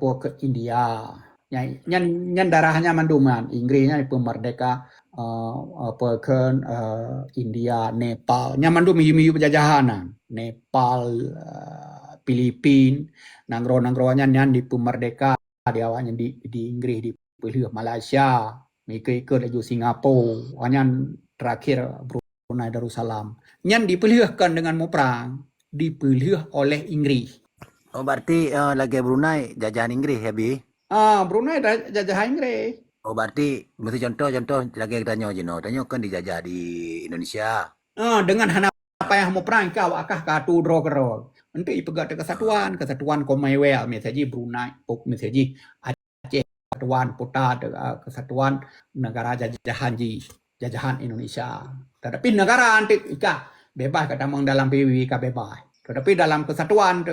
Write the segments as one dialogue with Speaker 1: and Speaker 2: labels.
Speaker 1: พวก India ยันdarahnya manduman Inggrisnya itu merdeka pekan India Nepal nyamandu miyu penjajahan Nepal Filipin nanggro-nanggronya nyan di pemerdeka di awalnya di Inggris di pilih Malaysia mikir di Singapura nyan terakhir Brunei Darussalam nyan dipilihkan dengan mau perang dipilih oleh Inggris.
Speaker 2: Oh, berarti lagi Brunei jajahan Inggris ya, Bi?
Speaker 1: Brunei jajah Inggris.
Speaker 2: Oh, berarti mesti contoh-contoh lagi tanya Jino. Tanya kan dijajah di Indonesia.
Speaker 1: Dengan hana apa yang mau perang kau akah katu draw kerol. Untuk ipegat kesatuan Commonwealth misalnya Brunei, misalnya Aceh kesatuan Putra kesatuan negara jajahan Indonesia. Tetapi negara antik ika bebas kata dalam PBB bebas. Tetapi dalam kesatuan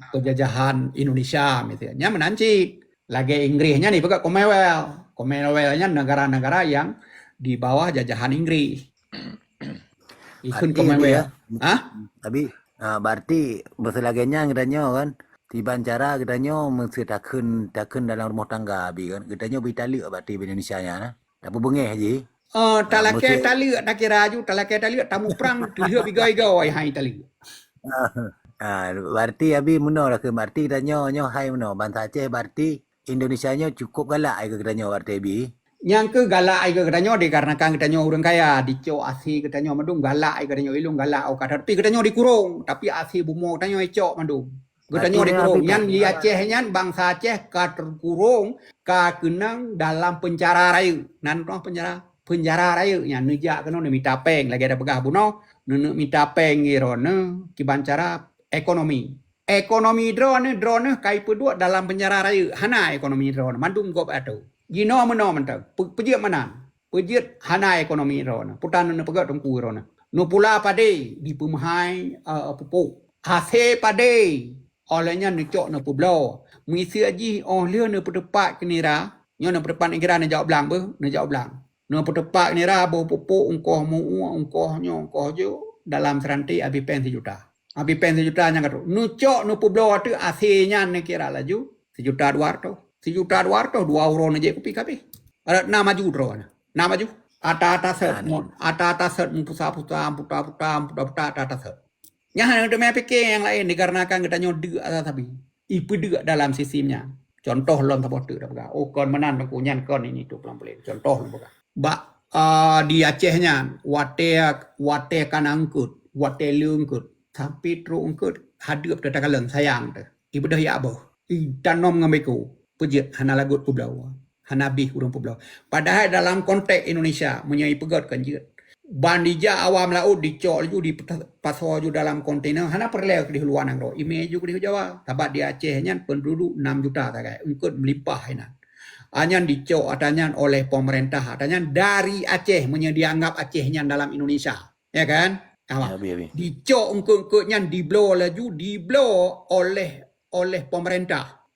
Speaker 1: penjajahan Indonesia misalnya menanci lagi Inggrisnya nih pegang Commonwealth-nya negara-negara yang di bawah jajahan Inggris. Ikut Commonwealth.
Speaker 2: Tapi berarti berselaganya katanya kan tiba cara katanya mesti takun dalam rumah tangga bi kan katanya bitali berarti Indonesia nya nah. Tapi bengeh je.
Speaker 1: Talake tali tak kira aju talake tali tamu perang tuh bigai-gai hai tali.
Speaker 2: Berarti abi meno lah ke berarti katanya nyo hai meno bangsa Aceh berarti Indonesia nya cukup galak ai katanya berarti bi.
Speaker 1: Yang ke galak ai katanya dikarenakan katanya orang kaya dico asi katanya mandung galak ai katanya ilung galak au kata tapi katanya dikurung tapi asi bumo katanya ecok mandung. Katanya dikurung yang di Aceh nyan bangsa Aceh ka terkurung ka kenang dalam penjara raya. Nan penjara raya nya nejak kena minta peng lagi ada pegah buno minta peng irone kibancara ekonomi drone kai pedua dalam penjara raya hana ekonomi drone mandung gop atu gino meno mentang pejiat mana pejiat hana ekonomi drone putan ne pegat tungku drone no pula pade di pemahai pupu hase pade olehnya necok ne publo misi aji oleh ne pedepat kenira nyo ne pedepat negara ne jawab blang ne jawab blang no pedepat kenira bo pupu ungkoh mu ungkoh nyo ungkoh jo dalam seranti abi pen 1 juta. Abi pen 1 juta nya kata nucok nu publo tu asinya ne kira laju 1 juta 200 2 euro ne je kopi kape ada na maju dro na maju ata set puta ata set nya hanya de me pikir yang lain dikarenakan kita nyode tapi ipu juga dalam sistemnya contoh lon supporter dah kon menan ku nyan kon ini tu pelan-pelan contoh ba di Acehnya wate kan angkut wate lungkut tapi tru angkut hadap dah kalang sayang tu ibu dah ya boh tanom ngameku pejit hana lagut publau hana bih urang publau padahal dalam konteks Indonesia menyai pegat kan je bandija awam laut dicok ju di paso ju dalam kontainer hana perleu di luar nang ime ju di Jawa tabat di Acehnya penduduk 6 juta takai angkut melimpah hina anyan dicok atanyan oleh pemerintah atanyan dari Aceh dianggap Acehnya dalam Indonesia ya kan dicok engkutnya diblo laju diblo oleh pemerintah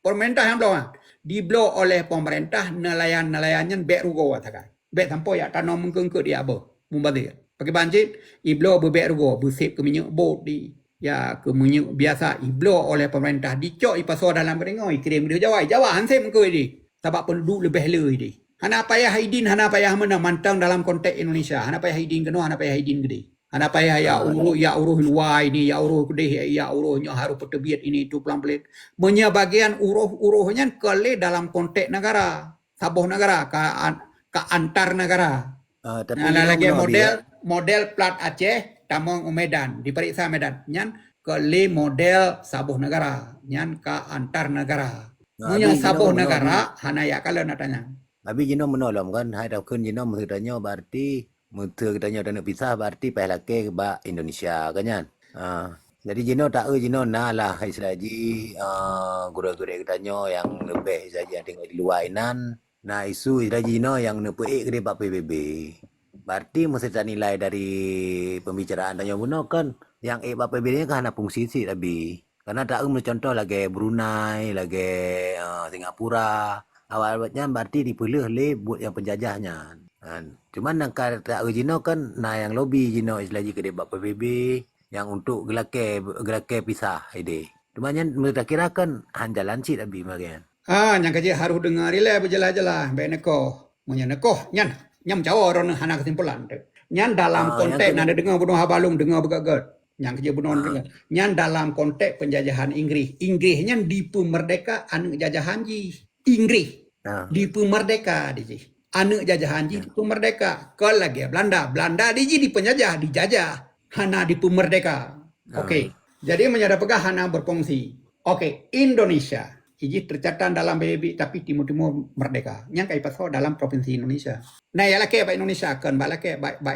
Speaker 1: yang blow diblo oleh pemerintah nelayan-nelayannya bek rugo takai bek sampo ya tanom engkut dia abo mumbadir pakai banjir iblo bebek rugo busip ke minyak bot di ya ke minyak biasa iblo oleh pemerintah dicok ipaso dalam keringoi kirim di Jawa hansem engkut di sebab penduduk lebih lebih di. Hana payah haidin, hana payah mana mantang dalam konteks Indonesia. Hana payah haidin kena, hana payah haidin gede. Hana payah ya uruh luar ini, ya uruh gede, ya uruhnya harus pertebiat ini itu pelan-pelan. Menya bagian uruhnya kele dalam konteks negara, sabuh negara, ke antar negara. Lagi model plat Aceh, tamang Medan, diperiksa Medan. Nyan kele model sabuh negara, nyan ke antar negara. Punya sabuh negara hana ya kalau natanya.
Speaker 2: Abi jino menolong kan hai tau kun jino mutanya berarti mutu katanya dan pisah berarti pahlake ba Indonesia kanyan. Jadi jino tak jino na lah islaji gura-gura katanya yang lebih saja tengok di luar inan. Nah isu islaji jino yang nepuik ke ba PBB. Berarti mesti tak nilai dari pembicaraan tanya buno kan yang ba PBB nya kan hana fungsi sih tapi karena tak contoh lagi Brunei, lagi Singapura, awalnya berarti dipilih le buat yang penjajahnya. Cuman nang tak Cina kan, nah yang lobby Cina lagi ke debat PBB, yang untuk gelake pisah ide. Cuma nyan mereka kira kan hanjalan sih tapi bagian.
Speaker 1: Yang kerja harus dengar ile berjelas-jelas baik neko. Munya neko nyan nyam Jawa ron hana kesimpulan tu. Nyan dalam
Speaker 2: Yang
Speaker 1: konteks
Speaker 2: kena
Speaker 1: nada dengar bunuh habalung dengar begagat. Yang kerja bunuh
Speaker 2: ah,
Speaker 1: dengar. Nyan dalam konteks penjajahan Inggris. Inggris nyan di pemerdekaan jajahan ji. Inggris
Speaker 2: ah,
Speaker 1: di pemerdeka di ji. Anu jajahan ji di pemerdeka. Ke lagi Belanda. Belanda di ji di penjajah, dijajah. Hana di pemerdeka. Okey. Jadi menyada pegah hana berfungsi. Okey, Indonesia. Iji tercatat dalam PBB tapi timur-timur merdeka. Yang kai pasal dalam provinsi Indonesia. Nah, ya laki baik Indonesia kan, baik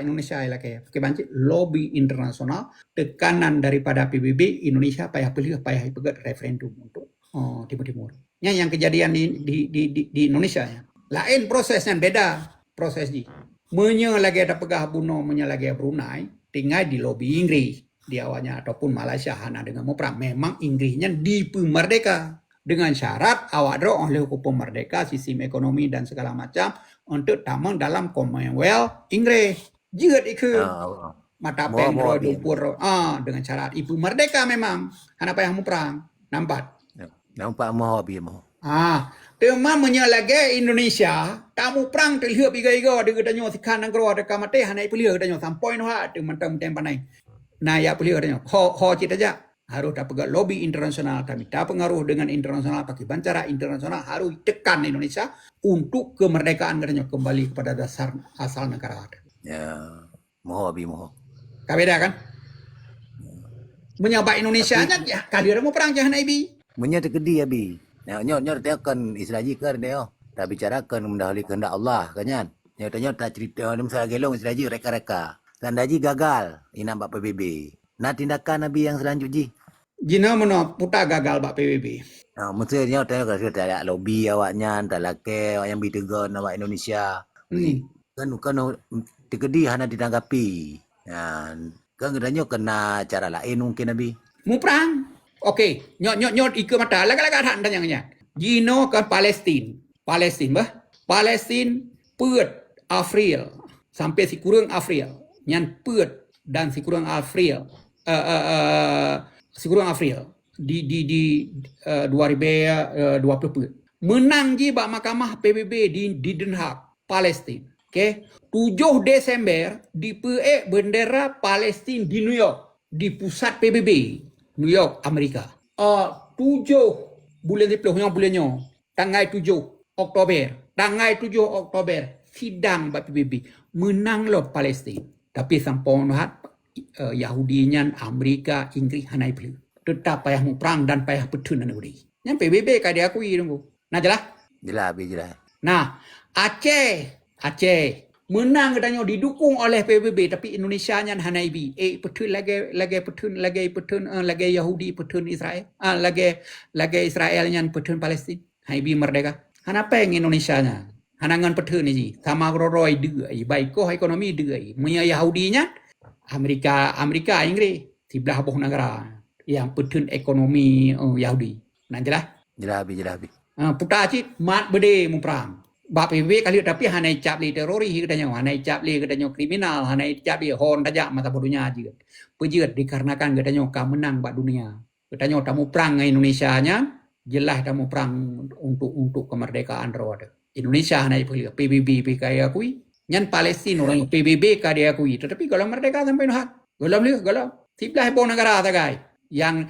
Speaker 1: Indonesia ya laki. Kebanci lobby internasional tekanan daripada PBB Indonesia payah pilih payah pegat referendum untuk timur-timur. Yang kejadian di Indonesia ya. Lain prosesnya beda proses ji. Menye lagi ada pegah bunuh, menye lagi Brunei, tinggal di lobby Inggris di awalnya ataupun Malaysia hana dengan mau perang. Memang Inggrisnya di merdeka. Dengan syarat awak draw oleh hukum merdeka, sistem ekonomi dan segala macam untuk tamang dalam Commonwealth Inggris. Jika itu mata
Speaker 2: Mau
Speaker 1: pendro
Speaker 2: habis.
Speaker 1: dumpur dengan syarat ibu merdeka memang. Kenapa yang mau perang? Nampak?
Speaker 2: Nampak mau habis mau.
Speaker 1: Tema menyalage Indonesia, tamu perang terlihat biga-iga, dia katanya sikan negara ada kamate, hanai pelih katanya sampai noh, dia mentam panai. Nah ya pelih katanya, ho cita aja. Harus dapat lobby internasional, kami dapat pengaruh dengan internasional, pakai bancara internasional harus tekan Indonesia untuk kemerdekaan katanya kembali kepada dasar asal negara ada.
Speaker 2: Ya, mau habis mau.
Speaker 1: Kabeda kan? Menyabak Indonesia
Speaker 2: Tapi
Speaker 1: nya ya, kali mau perang jangan ibi.
Speaker 2: menyat kedi habis. Nyor dia kan Israji kan dia. Tak bicarakan mendahului kehendak Allah kan nyan. Nyor tak cerita misalnya gelong Israji reka-reka. Tandaji gagal inam PBB. Nah tindakan Nabi yang selanjutnya.
Speaker 1: Jina mana putar gagal bak PBB.
Speaker 2: Maksudnya tanya kalau tak ada lobby awaknya, tak laki awak yang bitegon awak Indonesia. Kan tegedi hana ditanggapi. Kan katanya kena cara lain mungkin Nabi.
Speaker 1: Mu perang. Okey, nyot ikut mata laga-laga han dan yang Jino ke Palestin bah. Palestin peut Afril sampai si kurang Afril. Nyan peut dan si kurang Afril. Si kurang Afril di 2020 peut. Menang je bak mahkamah PBB di Den Haag, Palestin. Okey, 7 Desember di bendera Palestin di New York, di pusat PBB. New York, Amerika. 7 bulan 10 yang bulannya. Tanggal 7 Oktober. Tanggal 7 Oktober. Sidang PBB. Menang loh Palestin. Tapi sampai Yahudinya, Amerika, Inggris, hanai pilih. Tetap payah mau perang dan payah petun dan negeri. Yang PBB kaya diakui. Nah jelas?
Speaker 2: Jelas.
Speaker 1: Nah, Aceh. Menang katanya didukung oleh PBB tapi Indonesia nya hanaibi petun lagi Yahudi petun Israel lagi Israel nya petun Palestin haibi merdeka kenapa yang Indonesia nya hanangan petun ni sama roroi deui baik ko ekonomi deui munya Yahudi nya Amerika Inggris sebelah boh negara yang petun ekonomi Yahudi nah jelas putar cik mat bede mu perang bap PBB kali tapi hanai cap li teroris katanya hanai cap li katanya kriminal hanai cap li hon tajak mata bodohnya juga pejeut dikarenakan katanya ka menang bak dunia katanya tamu perang Indonesia nya jelas tamu perang untuk kemerdekaan roda Indonesia hanai pilih PBB PKI akui nyan Palestin orang PBB ka dia akui tetapi kalau merdeka sampai noh galam sebelah bon negara tagai yang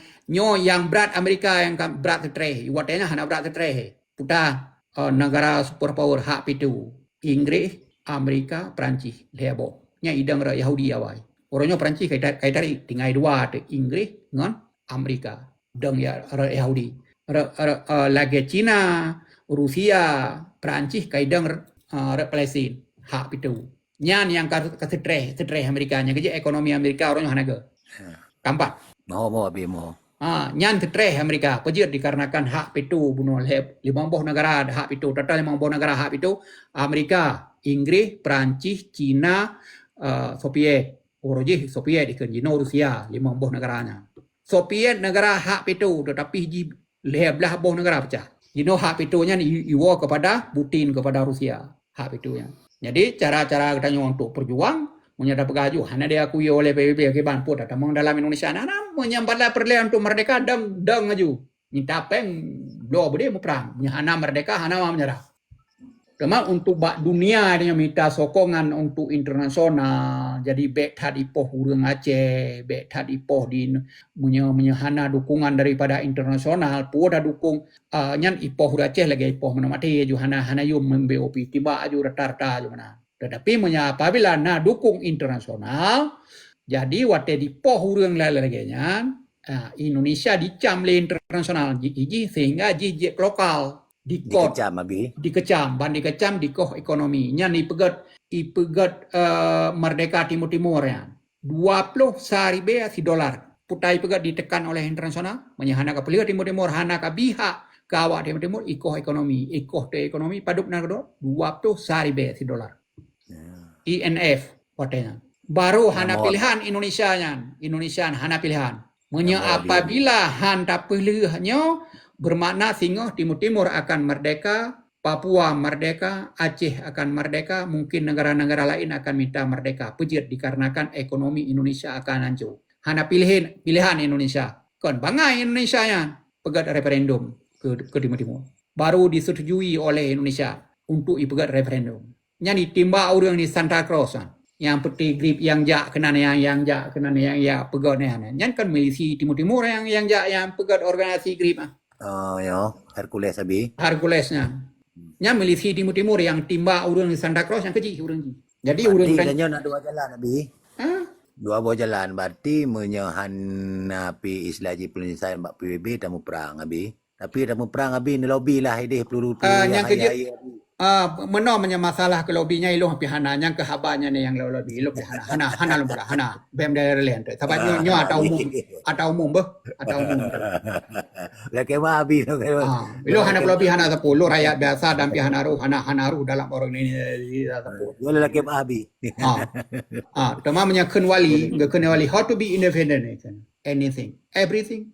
Speaker 1: berat Amerika yang berat tertreh watenya hana berat tertreh putar negara superpower hak itu Inggris, Amerika, Perancis lebo. Nya idang ra Yahudi awai. Orangnya Perancis kai tari tinggal dua te Inggris ngan Amerika. Dang ya ra Yahudi. Lagi Cina, Rusia, Perancis kai dang ra Palestin hak itu. Nyan yang setreh Amerika nya kerja ekonomi Amerika orangnya hanaga. Kampat.
Speaker 2: Mau habis mau.
Speaker 1: Nyan tetreh Amerika pejeut dikarenakan hak itu bunuh lep 50 negara hak itu total 50 negara hak itu Amerika, Inggris, Perancis, Cina, Soviet. Orojih Soviet ikan jino Rusia 50 negaranya. Soviet negara hak itu tetapi belah boh negara pecah. Jino hak itunya iwo kepada Putin kepada Rusia hak itunya. Jadi cara-cara katanya untuk berjuang Menyadap pegaju, hana dia akui oleh PBB ke ban pun datang dalam Indonesia. Nana menyambatlah perlian untuk merdeka dang aju. Minta peng do bude mu perang. Hana merdeka, hana mau menyerah. Cuma untuk bak dunia dia minta sokongan untuk internasional. Jadi bek tad ipoh urang Aceh, bek tad ipoh di menyehana dukungan daripada internasional. Pu dah dukung nyan ipoh urang Aceh lagi ipoh mana mati ju hana yum membop tiba aju rata-rata ju mana. Tetapi apabila na dukung internasional, jadi wate dipoh urang lagi nya Indonesia dicam le internasional ji sehingga ji lokal.
Speaker 2: Dikecam abi.
Speaker 1: Dikecam dikoh ekonomi. Nyan ipegat merdeka timur ya. 20 $1 dolar. Putai pegat ditekan oleh internasional. Menyahana ka pelia timur hana ka biha ka awak timur ikoh ekonomi. Ikoh te ekonomi paduk na kedo 20 $1 dolar. INF watenya. Baru hana pilihan Indonesia hana pilihan. Apabila handa pilihnya bermakna singoh Timur akan merdeka, Papua merdeka, Aceh akan merdeka, mungkin negara-negara lain akan minta merdeka. Pejit dikarenakan ekonomi Indonesia akan hancur. Hana pilihan Indonesia. Kon bangai Indonesia nya pegat referendum ke Timur. Baru disetujui oleh Indonesia untuk ipegat referendum. Nya ditimba orang di Santa Cruz yang peti grip yang jak kena yang jak kena yang ya pegat nya. Nya kan milisi Timur yang jak yang pegat organisasi grip
Speaker 2: Oh yo, Hercules abi.
Speaker 1: Herculesnya. Nya milisi Timur yang timba urang di Santa Cruz yang kecil urang. Jadi urang
Speaker 2: kan nak dua jalan abi. Dua buah jalan berarti menyehanapi islaji penyelesaian bak PBB tamu perang abi. Tapi tamu perang abi ni lobby lah ide peluru
Speaker 1: yang kecil. Menomanya masalah ke lobbynya iluh pihana yang ke habanya ni yang lobby iluh hana lembaga hana bem daerah lain tu sebab nyo atau umum
Speaker 2: lah kema abi tu
Speaker 1: iluh hana lobby hana 10 rakyat biasa dan pihana ru dalam orang ini 10
Speaker 2: yo lah kema abi
Speaker 1: temamanya keun wali how to be independent anything everything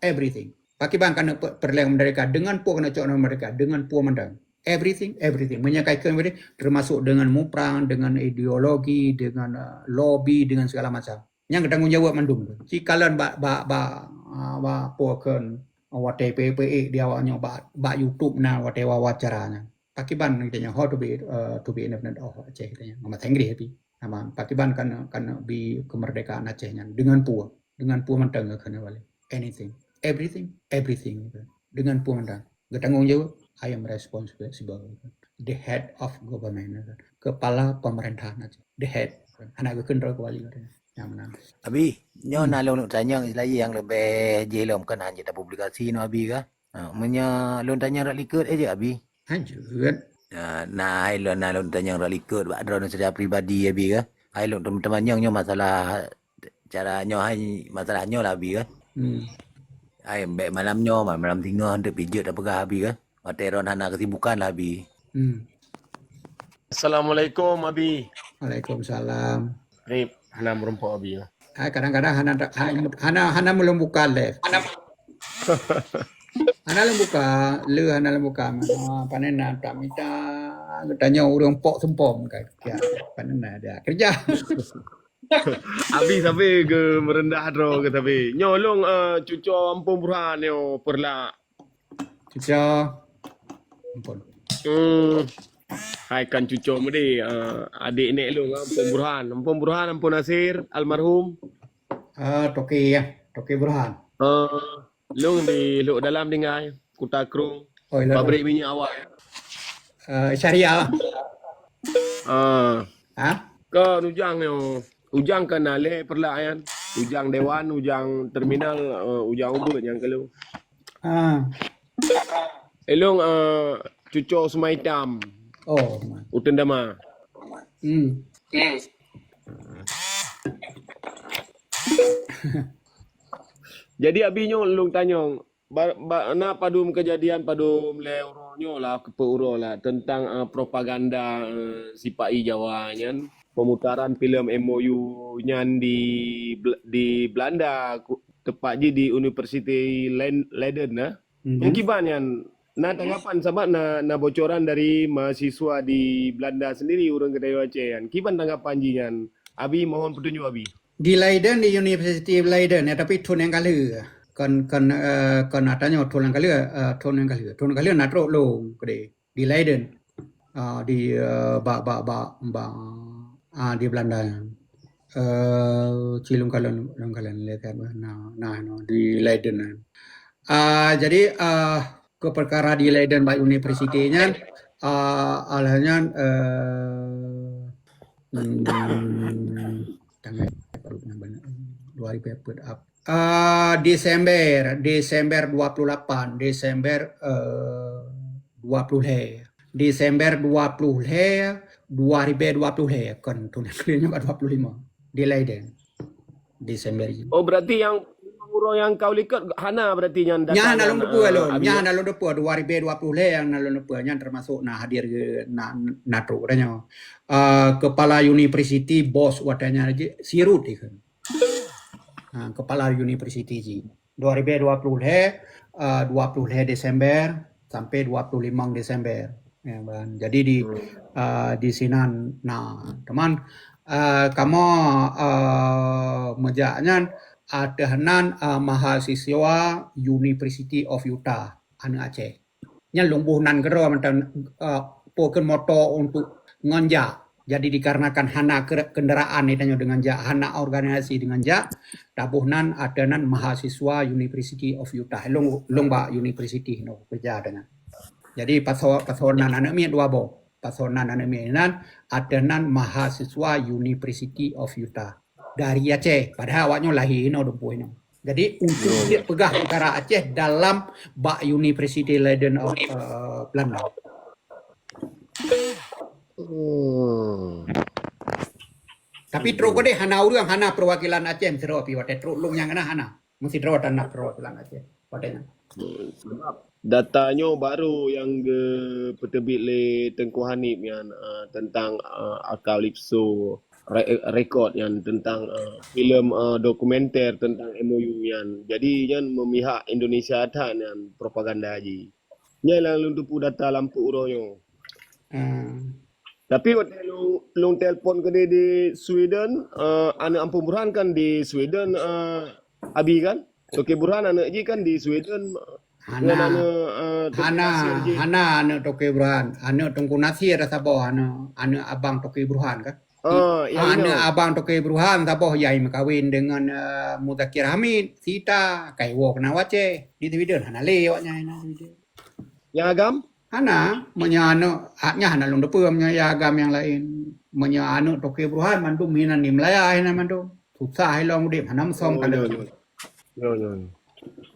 Speaker 1: everything pakai kan perleng mereka dengan puak kena cok mereka dengan puak mandang everything menyangkaikan mereka termasuk dengan muprang, dengan ideologi, dengan lobby, dengan segala macam. Yang tanggung jawab mandung tu. Cikalan puakan wate PPE dia awaknya ba YouTube na wate wawancaranya. Pakiban kitanya how to be independent of Aceh kitanya. Nama Inggris tapi nama pakiban kan bi kemerdekaan Acehnya dengan puak mandang kan wali. Anything, everything dengan puak mandang. Tanggung jawab I am responsible. The head of government. Kepala pemerintahan aja. The head. Anak gue kenal kembali yang mana.
Speaker 2: Abi, nyo nalong tanya lagi yang lebih jelom kan hanya publikasi no abi ka. Lon tanya rak likut aja abi.
Speaker 1: Hancur.
Speaker 2: Nah, lon tanya rak likut bak drone secara pribadi abi ka. Ai lon teman-teman nyo masalah cara nyo masalah nyo lah abi ka. Ai baik malam tinggal hendak pijat apa ka abi ka. Materon hana kesibukan lah abi.
Speaker 3: Assalamualaikum abi.
Speaker 1: Waalaikumsalam.
Speaker 3: Rip, hana merempok abi.
Speaker 1: Kadang-kadang hana belum buka live. Hana belum buka. Panena tak minta tanya orang pok sempom kan. Ya, panena dia kerja.
Speaker 3: Abi sampai ke merendah dro ke tapi. Nyolong cucu Ampun Burhan yo perla.
Speaker 1: Kerja. Ampun.
Speaker 3: Hai kan cucu mudi adik nek lu Ampun Burhan, Ampun Nasir almarhum.
Speaker 1: Toki Burhan.
Speaker 3: Lu di lu dalam dengai Kuta Krung. Pabrik minyak awak.
Speaker 1: Syariah.
Speaker 3: Ke ujang kan ale perlayan. Ujang dewan, ujang terminal, ujang ubud yang kelu. Elong cucu Semai Hitam.
Speaker 1: Oh.
Speaker 3: Utendama. Jadi abinyo lung tanyong na padum kejadian padum leuronyo lah kepeuro lah tentang propaganda sipai Jawa nyan pemutaran filem MOU nyan di Belanda tepat je di University Leiden nah. Yang kiban nyan na tanggapan sebab na bocoran dari mahasiswa di Belanda sendiri orang Kedai Aceh kan. Kiban tanggapan jian Abi mohon petunjuk Abi.
Speaker 1: Di Leiden, di University of Leiden ya, tapi thun yang kali kon atanya thun yang kali natro long kede di Leiden di di Belanda cilung kalian lihat no di Leiden. Jadi ke perkara di Leiden by University-nya alahnya tanggal 2000 up. Desember 28 Desember 20 Desember 20 kan tuh kalinya 25 di Leiden Desember ini.
Speaker 3: Oh berarti yang urang yang kau lihat Hana berarti yang
Speaker 1: Nya
Speaker 3: datang
Speaker 1: nalung depu alon, nya nalung depu 2020 yang nalung depu nya termasuk hadir ke NATO katanya. Kepala university bos wadanya aja sirut kan. Kepala university ji 2020 Desember sampai 25 Desember ya kan. Jadi di sinan teman kamu mejaknya adahanan mahasiswa University of Utah anu Aceh. Nya lumbuhnan gero mantan poken moto untuk ngonja. Jadi dikarenakan hana kendaraan itu dengan hana organisasi dengan tabuhnan adanan mahasiswa University of Utah. Lomba university no kerja dengan. Jadi pasonan anak mi dua bo. Pasonan anak mi adanan mahasiswa University of Utah. Dari Aceh, padahal awaknya lahir no dempuh no. Jadi untuk dia pegah perkara Aceh dalam University Leiden of Belanda. Tapi terus kau deh hana perwakilan Aceh mesti rawat piwat terus lung yang hana mesti rawat tanah perwakilan Aceh padanya.
Speaker 3: Datanya baru yang ke peterbit le Tengku Hanif yang tentang Akalipso rekod yang tentang filem dokumenter tentang MOU yang jadi yang memihak Indonesia tan yang propaganda haji. Nya lalu tu data lampu uroyo. Tapi waktu lu telpon ke dia di Sweden, anak Ampun Burhan kan di Sweden, Abi kan? Toke Burhan anak Ji kan di Sweden.
Speaker 1: Hana anu Toke Burhan, anu Tungku Nasir saboh anu abang Toke Burhan kan? Anu abang Toke Burhan saboh yai makawin dengan Mudakir Hamid, Sita, Kaiwo kena wace di Sweden hana lewatnya
Speaker 3: Yang agam?
Speaker 1: Hana menyano haknya hana lung depu ya agam yang lain menyano Toke Burhan mandum minan di Melaya hina mandum susah long udip hanam som kalau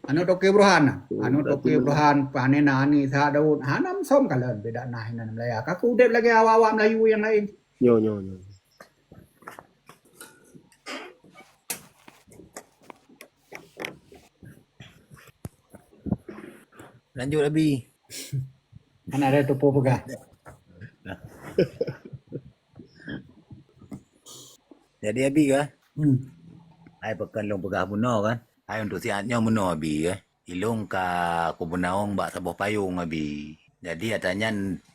Speaker 1: anu Toke Burhan panena ni sa daun hanam som kalau beda nah hina Melaya kaku udip lagi awak Melayu yang lain
Speaker 3: Yo.
Speaker 2: Lanjut Abi.
Speaker 1: Hana ada tupu pegah.
Speaker 2: Jadi Abi kan? Ai pekan long pegah buno kan? Ai untuk siatnya buno Abi kan? Ilung ka kubunaong bak saboh payung Abi. Jadi katanya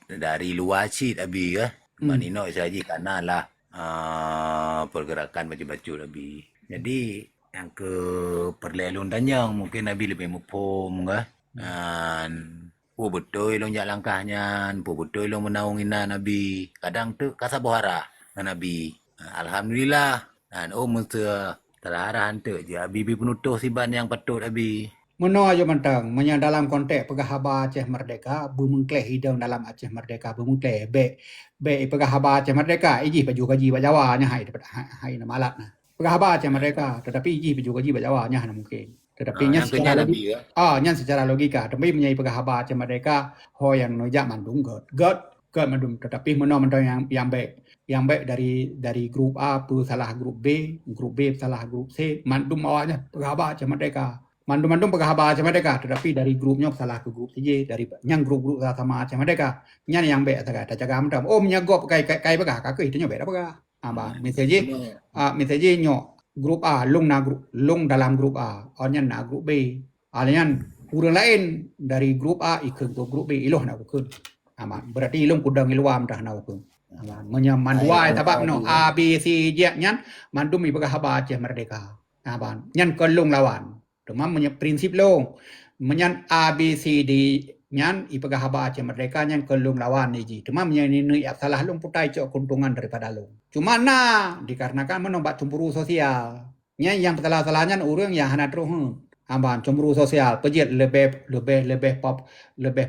Speaker 2: dari luar cit Abi kan? Manino saji karena lah pergerakan baju-baju Abi. Jadi yang ke perlelun tanyang mungkin Abi lebih mupum kan? Betul ilong jak langkahnya, betul ilong menaunginan Nabi. Kadang tu kasabuhara dengan Nabi. Alhamdulillah. Dan mesti terarah hantu je. Bibi penutuh siban yang patut Nabi.
Speaker 1: Meno aja mentang, dalam konteks pegah haba Aceh Merdeka, bumengkleh hidau dalam Aceh Merdeka, bumengkleh be pegah haba Aceh Merdeka, iji baju gaji Jawa nya hai nama alat nah. Pegah haba Aceh Merdeka, tetapi iji baju gaji Jawa nya mungkin. Tetapi nya secara logika, tapi menyai pegah haba Aceh Merdeka, ho yang nojak mandung god mandung, tetapi meno mentang yang baik dari grup A pu salah grup B salah grup C, mandum awaknya pegah haba Aceh Merdeka. Mandum pegah haba Aceh Merdeka, tetapi dari grupnya salah ke grup CJ, dari yang grup sama Aceh Merdeka, nya yang baik tak jaga mandam. Menyagop kai pegah kakek itu nya baik pegah. Misalnya nyo grup A lung dalam grup A, onyan na grup B. Alian kurang lain dari grup A ikut ke grup B iloh nak ukun. Berarti ilung kudang iluam dah nak ukun. Manduai
Speaker 2: Ai
Speaker 1: sebab no
Speaker 2: adi
Speaker 1: A B C J nyan mandu mi berhaba Aceh Merdeka. Nyan kelung lawan. Cuma prinsip long. Menyan A B C D nyan ipagahaba Aceh Merdeka nyan kelung lawan ni ji. Cuma ni salah long putai cok keuntungan daripada long. Cuma dikarenakan menombat cemburu sosial. Nyan yang salah-salahnya orang yang hana terus cemburu sosial. Pejit lebih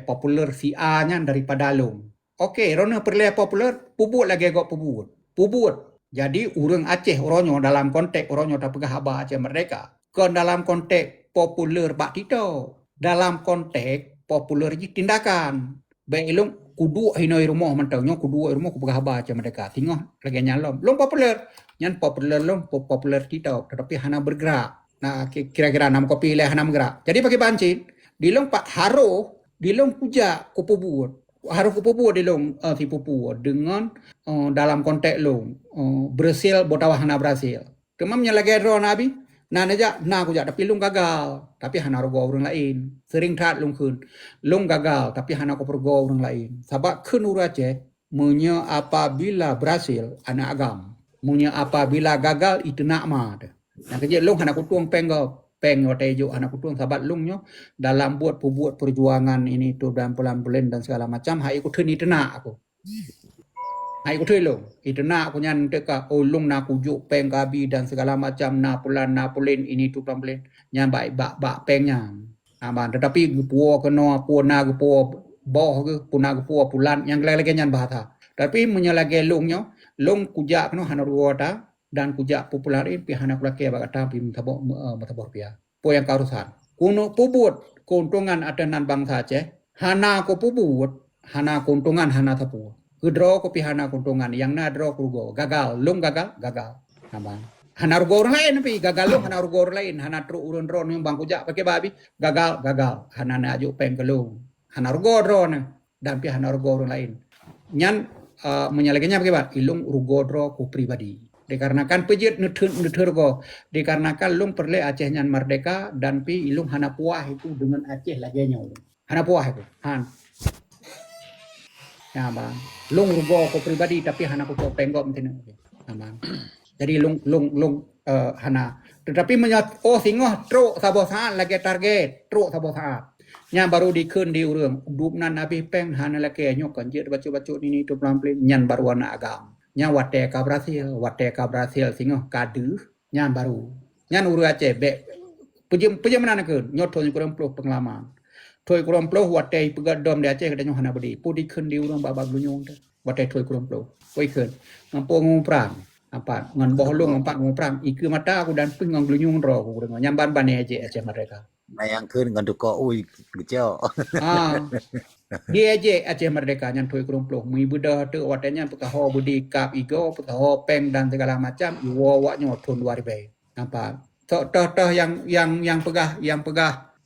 Speaker 1: popular si A nyan daripada long. Okey, rona perle popular, pubut lagi agak pubut. Jadi urang Aceh oronyo dalam konteks oronyo tak pegah haba Aceh Merdeka. Kon dalam konteks popular bak tito. Dalam konteks popular ji tindakan. Baik ilung kudu hinoi rumah mentaunya kudu rumah ku pegah haba Aceh Merdeka. Tengok lagi nyalom. Long popular. Nyan popular long popular tito. Tetapi hana bergerak. Nah kira-kira nam kopi le hana bergerak. Jadi bagi bancin, dilong pak haro, dilong puja ku pubut. Harus kupu di long si pupu dengan dalam konteks long Brasil botawah hana Brasil. Kemamnya lagi ro nabi naja aku jak tapi long gagal tapi hana rogo orang lain. Sering tat long kun. Long gagal tapi hana ko pergo orang lain. Sebab kun urace munya apabila Brasil anak agam. Munya apabila gagal itu nak mah. Yang kerja long hana ko tuang peng watejo anak kutuang sahabat lungnyo dalam buat perjuangan ini tu dan pelan-pelan dan segala macam hai ikut ni tenak aku hai ikut long itu nak aku nyan teka lung na kujuk peng gabi dan segala macam na pulen ini tu pelan-pelan nyan bak pengnya tetapi gupuo kena puna gupuo boh ke puna gupuo pulan yang lagi nyan bahasa tapi menyalage lungnyo lung kujak no hanaruota dan kujak popularin pihana kulake bagata pim matabor pia po yang karusan kuno pubut keuntungan atenan bangsa Aceh hana ko pubut hana keuntungan hana tapu kedro ko pihana keuntungan yang na dro kurgo gagal lung gagal nambang hana rugo orang lain pi gagal lung hana rugo orang lain hana tru urun ron yang bang kujak pakai babi gagal hana na aju peng kelung hana rugo ron dan pihana rugo orang lain nyan menyalahkannya pakai bat ilung rugo dro ku pribadi dikarenakan pejit nutur go dikarenakan lung perle Aceh nyan merdeka dan pi ilung hana puah itu dengan Aceh lagi nyaw hana puah itu ya bang lung rugo ko pribadi tapi hana ko penggom tinu bang jadi lung hana tetapi menyat singoh truk sabosan lagi target truk sabosan nya baru dikeun di urang dupnan nabi peng hana lagi nyok kanjir bacu ini tu pelan-pelan nyan baru anak agam nya wate ka Brasil singoh kadu nyan baru nyan uru Aceh be pujem mana keun nyot thoi kurang puluh pengalaman thoi kurang puluh wate pegadom di Aceh kada nyo hana bedi pudi keun di urang babag lunyong wate thoi kurang puluh koi keun ngampo ngumprang apa ngan bohlong empat ngumprang iku mata aku dan ping nglunyong ro aku dengar nyamban bane Aceh Merdeka
Speaker 2: yang kun kan duko ui gejo
Speaker 1: dia Aceh Merdeka nyan thoi kurang puluh mi budah tu watanya pekaho budi kap igo pekaho peng dan segala macam iwo waknya thon 2000 apa toh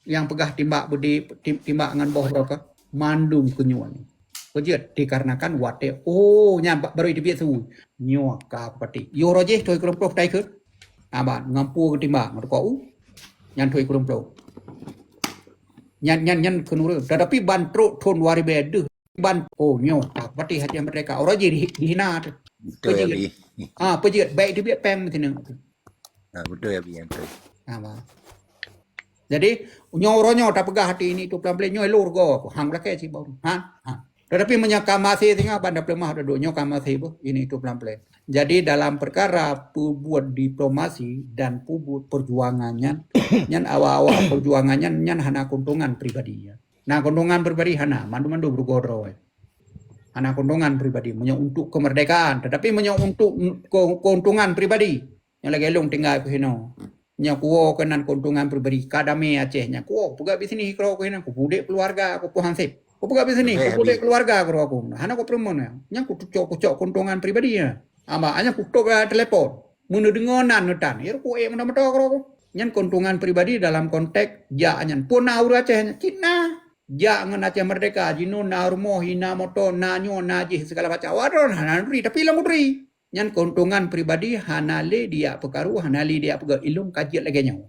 Speaker 1: yang pegah timbak budi timbak ngan boh roka mandung kunyuan kejut dikarenakan wate nyampak baru dibiat su nyo ka pati yo roje thoi kurang puluh tai keun aban ngampu timbak ngko nyan thoi kurang puluh nyan kenuru tetapi bantro thon 2000 ban nyo pati Aceh Merdeka orang jadi dihina pejit baik dibiat pem tinu
Speaker 2: betul ya biang tu
Speaker 1: jadi nyo tak pegah hati ini tu pelan-pelan nyo elur go hang lake si bau tetapi menyaka masih tinggal bandar pelemah duduknya masih ini itu pelan-pelan. Jadi dalam perkara pubut diplomasi dan pubut perjuangannya, nyan awal-awal perjuangannya nyan hana keuntungan pribadinya. Nah keuntungan pribadi hana mandu bergodro. Hana keuntungan pribadi menyo untuk kemerdekaan, tetapi menyo untuk keuntungan pribadi. Yang lagi long tinggal ke hino. Nya kuo kenan keuntungan pribadi kadame Acehnya. Kuo puga bisini hikro ke hino, ku budek keluarga, ku hansip. Aku buka bisnis ni, aku budek keluarga aku. Hana aku perempuan nya aku cocok keuntungan pribadi ya. Ama hanya aku tok telepon. Mun dengonan nutan, ya aku mata aku. Nyan keuntungan pribadi dalam konteks ja nyan pun aur Aceh Cina. Ja ngan Aceh Merdeka jinu na rumo hina moto na nyo najih segala macam. Waron hana ri tapi lang ri. Nyan keuntungan pribadi hanale dia pekaru hanali dia pega ilung kajiat lagi nyaw.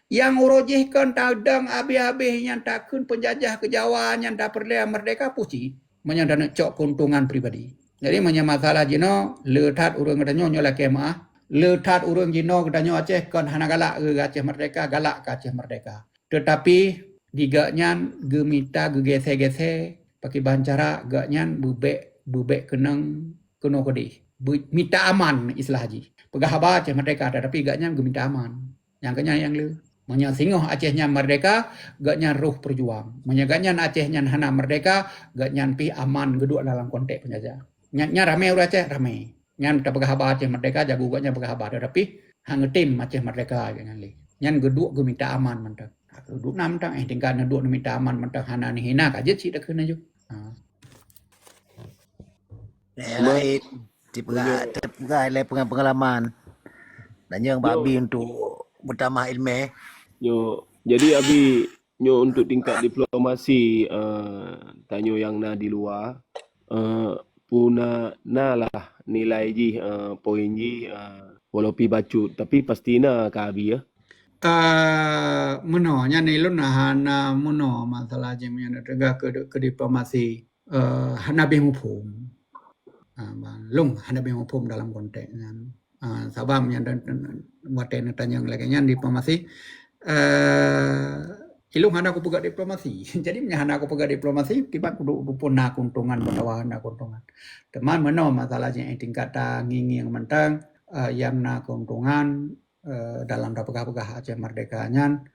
Speaker 1: Yang urojihkan tadang abih-abih yang takun penjajah ke Jawa yang tak perlu merdeka puci menyandang cok keuntungan pribadi. Jadi punya masalah jino letat urang katanya nyola kemah. Letat urang jino katanya Aceh kon hana galak ke Aceh merdeka, galak ke Aceh merdeka. Tetapi digaknyan gemita gegese-gese pakai bancara gaknyan bubek kenang keno kodi. Minta aman istilah haji. Pegah haba Aceh merdeka tetapi gaknyan geminta aman. Yang kenya yang le. Menya singoh Acehnya merdeka, gaknyan ruh perjuang. Menya gaknyan Acehnya hana merdeka, gaknyan pi aman geduk dalam konteks penjajah. Nya rame urang Aceh rame. Nyan ta pegah haba Aceh merdeka jago gaknya pegah haba tetapi hang tim Aceh merdeka jangan le. Nyan geduk ge minta aman mentang. Geduk nam tang tinggal geduk minta aman mentang hana ni hina ka je ci dak kena ju.
Speaker 2: Yang lain tipe le pengalaman dan yang babi untuk bertambah ilmu.
Speaker 3: Jadi abi untuk tingkat diplomasi tanyo yang na di luar puna na lah nilai ji poin ji walaupun bacut tapi pasti na ka abi ya.
Speaker 1: Meno nya ni lun hana meno masalah je nya tega ke diplomasi hana beh mupum. Lung hana beh mupum dalam konteks nyan. Sabam yang waten tanya lagi nyan diplomasi ilung hana aku pegat diplomasi. Jadi hana aku pegat diplomasi kibat kudu puna kuntungan batawana kuntungan. Teman meno masalahnya yang tingkat ngingi yang mentang yang na kuntungan dalam pegah-pegah Aceh merdeka nyan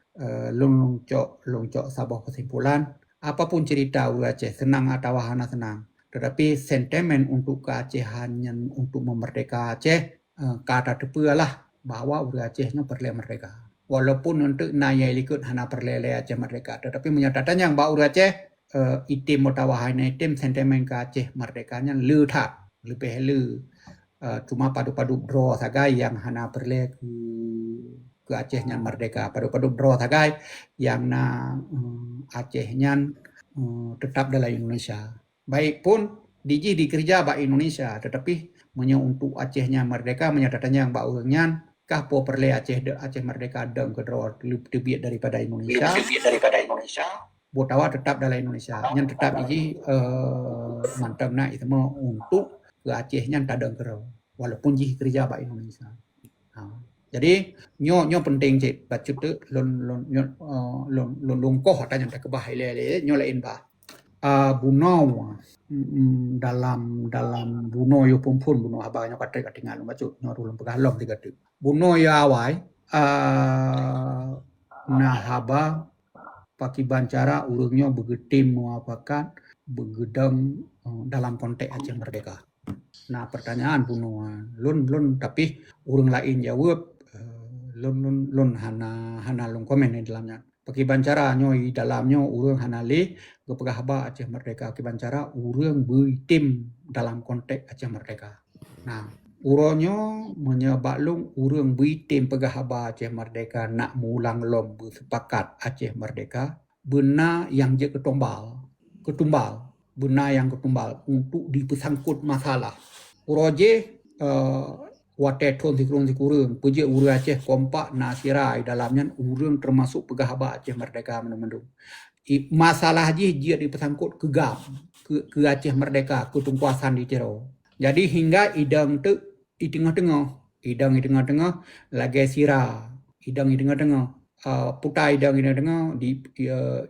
Speaker 1: lung cok sabah kesimpulan apapun cerita Aceh senang atau hana senang. Tetapi sentimen untuk keacehan untuk memerdeka Aceh kata tepulah bahwa Acehnya perlu merdeka. Walaupun untuk naya ikut hana perlele Aceh merdeka, tetapi menyatakan yang bau Aceh itim mutawahana itim sentimen ke Aceh merdekanya letak lebih lu cuma padu-padu draw sagai yang hana perle ke Acehnya merdeka, padu-padu draw sagai yang na Acehnya tetap dalam Indonesia. Baik pun diji dikerja ba Indonesia, tetapi untuk Acehnya merdeka menyatakan yang baurnya kah po perle Aceh merdeka deng kedro lebih daripada Indonesia. Botawa tetap dalam Indonesia. Yang tetap ini mantapna itu untuk ke Acehnya tadeng kedro walaupun jih kerja ba Indonesia. Jadi nyo penting cik bacut tu lon koh tanya tak kebah ile nyo lain ba. Bunau dalam buno yo pun buno abangnya kata tinggal bacut nyo ulun pegalom tiga tu. Buno ya awai nahaba paki bancara urungnya begetim muapakan begedang dalam konteks Aceh merdeka. Nah pertanyaan buno lun tapi urung lain jawab lun hana lun komen di dalamnya. Paki bancara nyo dalamnya urung hana le gepegah ba Aceh merdeka ki bancara urung begitim dalam konteks Aceh merdeka. Nah uronyo menyebaklung urang bitim pegah haba Aceh merdeka nak mulang lom bersepakat Aceh merdeka benar yang je ketumbal benar yang ketumbal untuk dipesangkut masalah uroje wate thon sikurung puje urang Aceh kompak nasirai dalamnya urang termasuk pegah haba Aceh merdeka menundung masalah je dipesangkut ke gam ke Aceh merdeka ke tungkuasan di Cero. Jadi hingga idang tu di tengah-tengah lagi sira idang di tengah-tengah putai idang di tengah di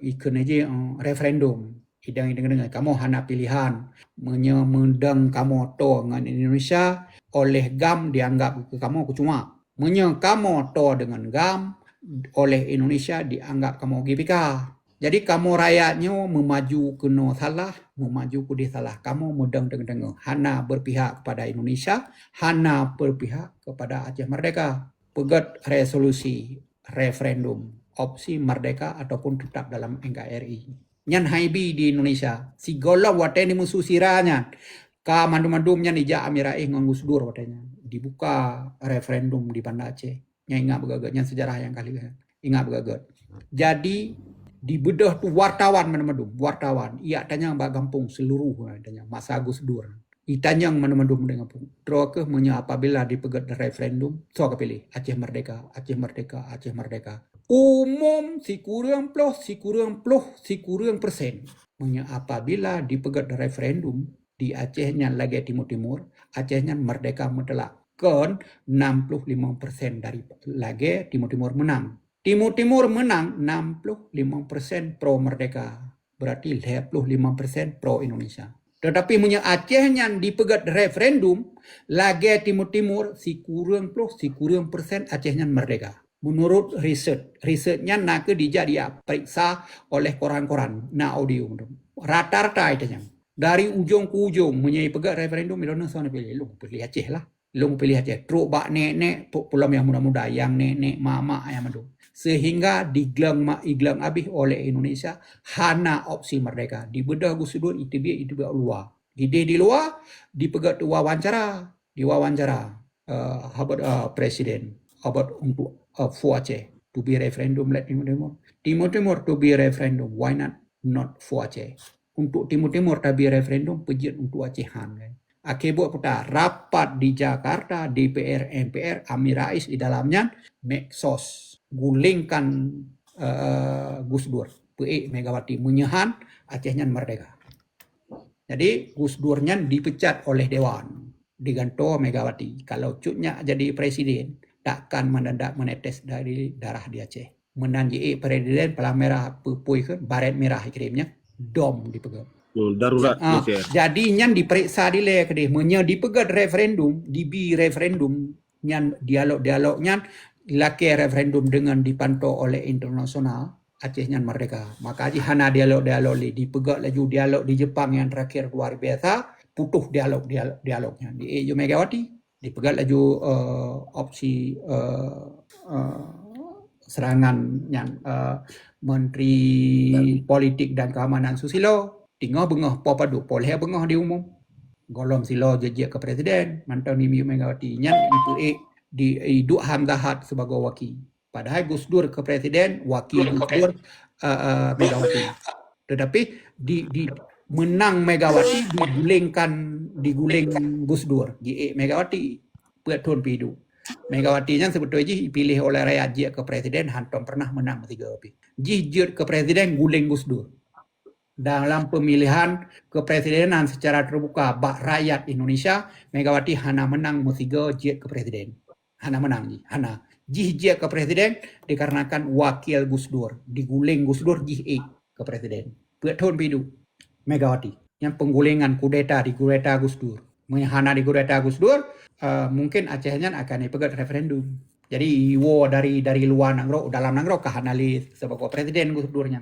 Speaker 1: ikut aja referendum idang di tengah-tengah kamu hana pilihan mendang kamu to dengan Indonesia oleh GAM dianggap kamu cuma kamu to dengan GAM oleh Indonesia dianggap kamu GBK. Jadi kamu rakyatnya memaju kena salah, memaju kudi salah. Kamu mudang tengah-tengah. Hana berpihak kepada Indonesia, hana berpihak kepada Aceh merdeka. Pegat resolusi referendum opsi merdeka ataupun tetap dalam NKRI. Nyan haibi di Indonesia. Si golau wateni musuh siranya. Ka mandum-mandumnya nija amirai ngangus dur watenya. Dibuka referendum di Banda Aceh. Nya ingat begagatnya sejarah yang kali ingat begagat. Jadi di bedah tu wartawan wartawan ia tanya mbak gampung seluruh tanya masa Agus Dur itanya mana-mana dengan pun terus ke apabila dipegat referendum so pilih Aceh merdeka umum si kurang persen apabila dipegat referendum di Acehnya lagi timur-timur, Acehnya merdeka mutlak. Kon 65% dari lagi timur-timur menang. Timur-timur menang 65% pro merdeka. Berarti 55% pro Indonesia. Tetapi punya Acehnya dipegat referendum, lagi timur-timur si kurang persen Acehnya merdeka. Menurut risetnya nak dia periksa oleh koran-koran, na audio. Rata-rata itu yang dari ujung ke ujung menyai pegat referendum Indonesia pilih, lu pilih Aceh lah. Long pilih Aceh. Truk bak nenek, pulau yang muda-muda, yang nenek, mak-mak yang madu. Sehingga diglang habis oleh Indonesia, hana opsi merdeka. Di bedah Gus Dur, itu luar. Di luar, dipegat diwawancara presiden, untuk for Aceh, to be referendum, let Timur-Timur to be referendum, why not for Aceh? Untuk Timur-Timur tapi referendum, pejit untuk Acehan kan. Akibat putar rapat di Jakarta, DPR, MPR, Amin Rais di dalamnya, Meksos, gulingkan Gus Dur, PE Megawati, menyehan Acehnya merdeka. Jadi Gus Durnya dipecat oleh Dewan, diganto Megawati. Kalau cutnya jadi presiden, takkan mendadak menetes dari darah di Aceh. Menanji presiden pelang merah, pupui kan, baret merah kirimnya, dom dipegang.
Speaker 3: Darurat Mesir.
Speaker 1: Jadi nyan diperiksa dile kedih menya dipegat referendum, dibi referendum nyan dialog nyan laki referendum dengan dipantau oleh internasional Aceh nyan merdeka. Maka aji hana dialog li dipegat laju dialog di Jepang yang terakhir luar biasa, putuh dialognya di Ejo Megawati dipegat laju opsi serangan yang Menteri Politik dan Keamanan Susilo. Tinggal bengah popadu, poleh bengah di umum. Golom silo jejak ke presiden, mantan ni Megawati nyan itu di Duk Hamzahat sebagai wakil. Padahal Gus Dur ke presiden, wakil Gus Dur Megawati. Tetapi di menang Megawati diguling Gus Dur, GE Megawati petun pidu. Megawati nya sebetulnya dipilih oleh rakyat je ke presiden, hantam pernah menang 3 api. Jijut ke presiden guling Gus Dur. Dalam pemilihan kepresidenan secara terbuka bak rakyat Indonesia, Megawati hana menang musiga jet ke presiden. Hana menang hana jet ke presiden dikarenakan wakil Gus Dur, diguling Us Dur ke presiden. Petun pidu Megawati yang penggulingan kudeta di kudeta Gus Dur. Hana di kudeta Gus Dur, mungkin Acehnya akan dipegat referendum. Jadi dari luar nangro dalam nangro kahanali sebagai presiden Gus Durnya.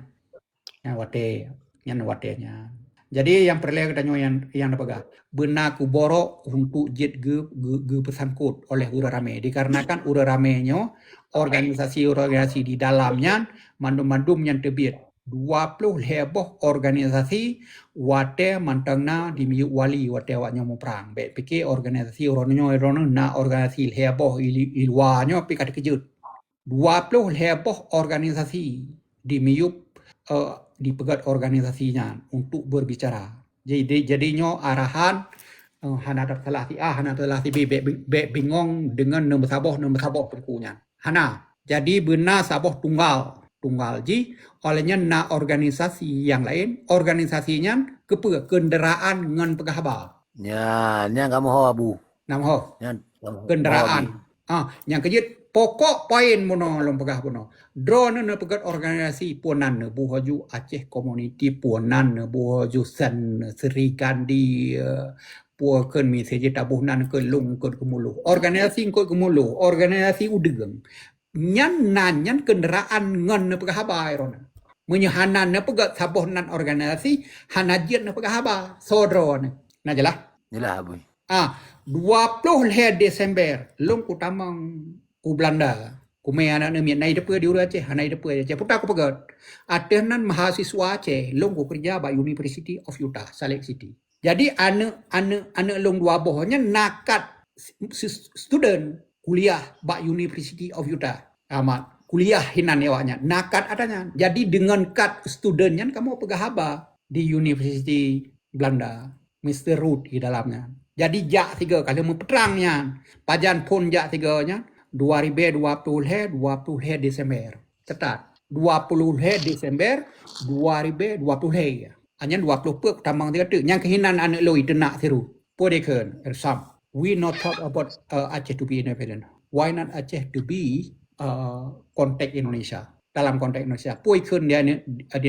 Speaker 1: Yang watenya. Jadi yang perlu kita yang dipegang benar kuboro untuk jet ge pesangkut oleh ura rame dikarenakan ura ramenya organisasi di dalamnya mandum yang terbit 20 heboh organisasi wate mantangna di miuk wali wate awaknya mau perang pikir organisasi orangnya na organisasi heboh ilwanya pikir kejut 20 heboh organisasi di miuk dipegat organisasinya untuk berbicara. Jadinya arahan hana telah si bingung dengan nombor saboh pengkunya. Hana. Jadi benar saboh tunggal ji olehnya na organisasi yang lain organisasinya kendaraan ngan pegahaba.
Speaker 2: Nya kamu ho abu.
Speaker 1: Nam ho. Kendaraan. Yang kejut pokok poin mono long pegah mono. Drone ne pegat organisasi puanan ne buhaju Aceh Community puanan ne buhaju sen serikan di puakan mi seje tabuhnan ke lung ke kemulu. Organisasi ke kemulu, organisasi udegeng. Nyan kendaraan ngan ne pegah haba irona. Menyahanan ne pegat sabuhnan organisasi hanajian ne pegah haba sodro ne. Nah jelah.
Speaker 2: Jelah abu.
Speaker 1: 20 Desember long utamang ku Belanda. Kumai anak ni nai depa di Ura Aceh, nai depa Aceh. Putar aku pegat. Atenan mahasiswa Aceh, long ku kerja ba University of Utah, Salt Lake City. Jadi anak long dua bohnya nakat student kuliah ba University of Utah. Amat kuliah hinan awaknya. Nakat adanya. Jadi dengan kad studentnya kamu pegah haba di University Belanda. Mr. Root di dalamnya. Jadi jak 3 kali memperangnya. Pajan pun jak 3-nya 2020 Desember. Ketat. 20 Desember 2020. Anyan 20 pek tamang dia tu. Yang kehinan anak lo itu nak thiru. Podeken some. We not talk about Aceh to be independent. Why not Aceh to be konteks Indonesia? Dalam konteks Indonesia. Podeken dia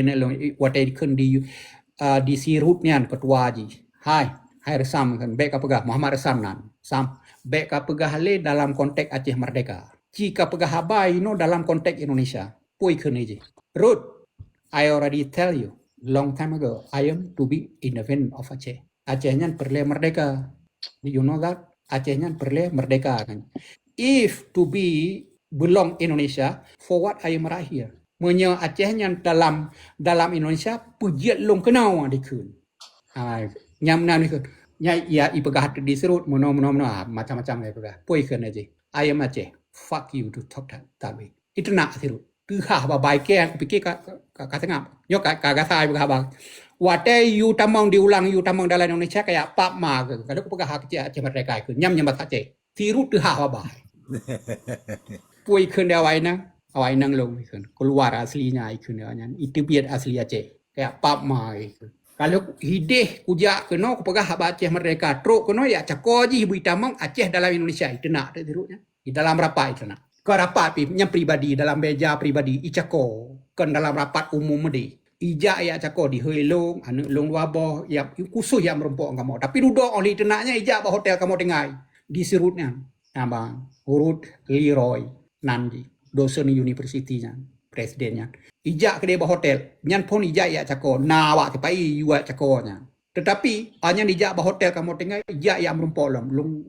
Speaker 1: nak lo watekan di sirut nian ketua ji. Hai resam kan. Baik kapagah Muhammad Resam nan. Sam. Baik kapagah le dalam konteks Aceh Merdeka. Jika pegah habai no dalam konteks Indonesia. Podeken aja. Ruth, I already tell you long time ago, I am to be independent of Aceh. Acehnya perle merdeka. You know that? Acehnya perle merdeka kan. If to be belong Indonesia, for what I am right here? Menyo Acehnya dalam Indonesia pujiat long kenau di kun. Nyam nan kun. Ya ipegah di serut mono macam-macam le pegah. Poi kun aja. I am Aceh. Fuck you to talk that way. Itu nak serut. Cứ hả bà bài kia pikir ka tengah yo ka sai ka bang wate you tamang diulang you tamang dalam Indonesia kayak pak ma ke kalau pegah hak Aceh Merdeka ke nyam Aceh tiru tu hah bài pui keun dia awai nang long keun keluar aslinya keun dia itu biar asli Aceh kayak pak ma kalau hideh kujak ke no pegah hak Aceh Merdeka truk ke no ya cakoji ibu tamang Aceh dalam Indonesia itu nak tirunya di dalam rapat itu nak ke rapat yang pribadi dalam meja pribadi icako kan dalam rapat umum medi ija ya cako di heulong anu long wabo ya khusus yang merompok kamu tapi duduk oleh tenaknya ija ba hotel kamu tengai di sirutnya abang urut Leroy Nandi dosen universitinya presidennya ija ke dia ba hotel nyan pun ija ya cako nawa ke pai yuwa cakonya tetapi hanya ija ba hotel kamu tengai ija yang merompok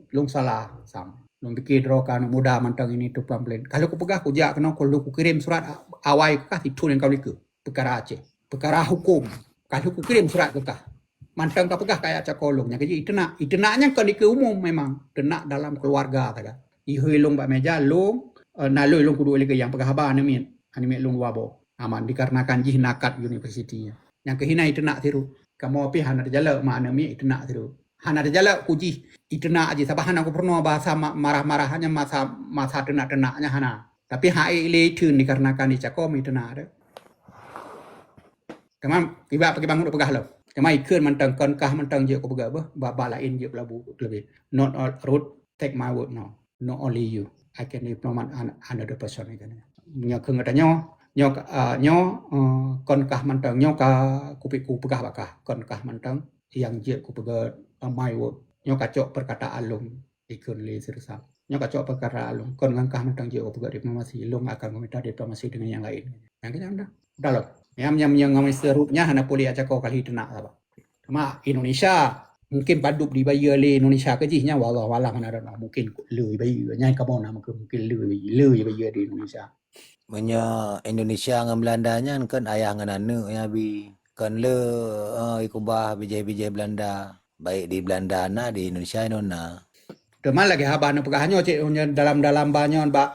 Speaker 1: long salah sam long pikir kan mudah mantang ini tu pelan-pelan. Kalau aku pegah aku jak kena kalau aku kirim surat awai kah itu yang kau liku perkara Aceh. Perkara hukum. Kalau aku kirim surat ke kah. Mantang kau pegah kayak Aceh kolong. Yang jadi itu naknya kau liku umum memang. Tenak dalam keluarga tada. Ihoi long bak meja long naloi long kudu liku yang pegah haba anime long wabo. Aman dikarenakan jih nakat universitinya. Yang kehina itu nak tiru. Kamu api hana jala mak anime itu nak tiru. Hana ada jala kuji itu nak aja sabah hana aku pernah bahasa marah-marah hanya masa tenak-tenaknya hana tapi hai le tun dikarenakan dicakom itu nak ada kemam tiba pakai bangun pegah lo kemai keun mantang konkah mantang je ko pegah ba lain je labu lebih not all road take my word no not only you I can implement another person kan nya keung katanya nyo konkah mantang nyo ka kupiku pegah bakah konkah mantang yang je ko pegah my word nyo kacok perkataan long ikun le sersa nyo kacok perkataan long kon ngangkah mentang je pegawai diplomasi long akan meminta diplomasi dengan yang lain yang kita dah lo yang ngamai serupnya hana poli aja kau kali tenak apa cuma Indonesia mungkin paduk di bayar le Indonesia kejihnya wallah mana ada mungkin le bayar nyai kamu nama mungkin le bayar di Indonesia
Speaker 2: Menya Indonesia dengan Belandanya kan ayah dengan anak ya bi kan le ikubah bijai-bijai Belanda baik di Belanda na di Indonesia nona
Speaker 1: teman lagi haban pegahannya cek dalam banyak ba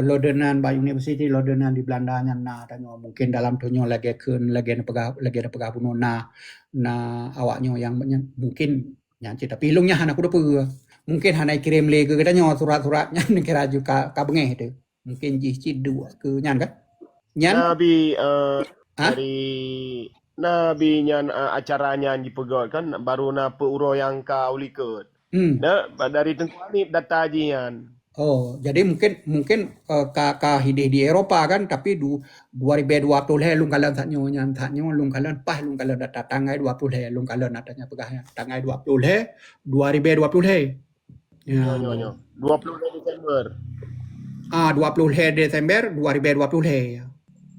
Speaker 1: Lodenan ba University Lodenan di Belanda na tanya mungkin dalam tunyo lagi pegah puno na awaknya yang mungkin nyanci tapi hilungnya hana kuda mungkin hana kirim lagi ke tanya surat-suratnya kira juga ka bengeh itu mungkin jih dua ke nyan kan nyan
Speaker 3: Nabi dari Nabi nyan acaranya di pegot kan baru na peuro yang kau liket. Nah dari Tengku Hanif data jian.
Speaker 1: Oh, jadi mungkin ka hidih di Eropa kan tapi 2020 lung kalan taknya lung kalan data tanggai 20 lung kalan adanya pegahnya tanggai 20 2020 ya
Speaker 3: 20 Desember.
Speaker 1: 20 Desember 2020 ya.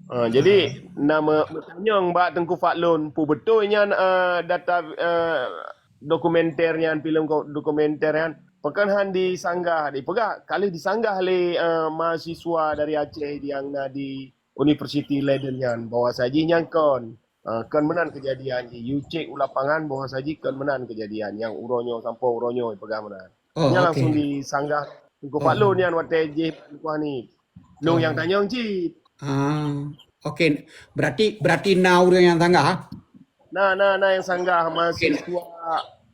Speaker 3: Jadi nama bertanya Mbak Tengku Fatlun pu betulnya data dokumenternya film dokumenternya pekan han disanggah di pegah kali disanggah oleh mahasiswa dari Aceh yang di University Leiden yan bahwa saji nyangkon kan menan kejadian you cek lapangan bahwa saji kan menan kejadian yang uronyo sampai uronyo pegah menan. Langsung disanggah Tengku Fatlun yan wate je Tengku Hanif. Long yang tanya cip.
Speaker 1: Oke. Berarti now yang sanggah.
Speaker 3: Nah yang sanggah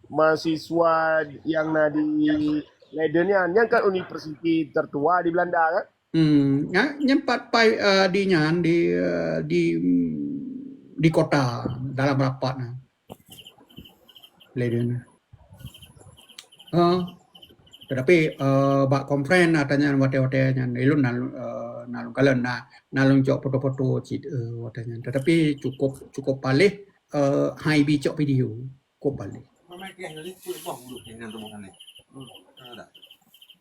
Speaker 3: mahasiswa yang di Leiden yang kan universiti tertua di Belanda kan?
Speaker 1: Nyempat pai di kota dalam rapat nah. Leden. Tetapi bak konferen atanya wate-wate nya ilun nalung kalen nalung jok foto-foto cit watanya. Tetapi cukup palih hai bi cok video cukup palih.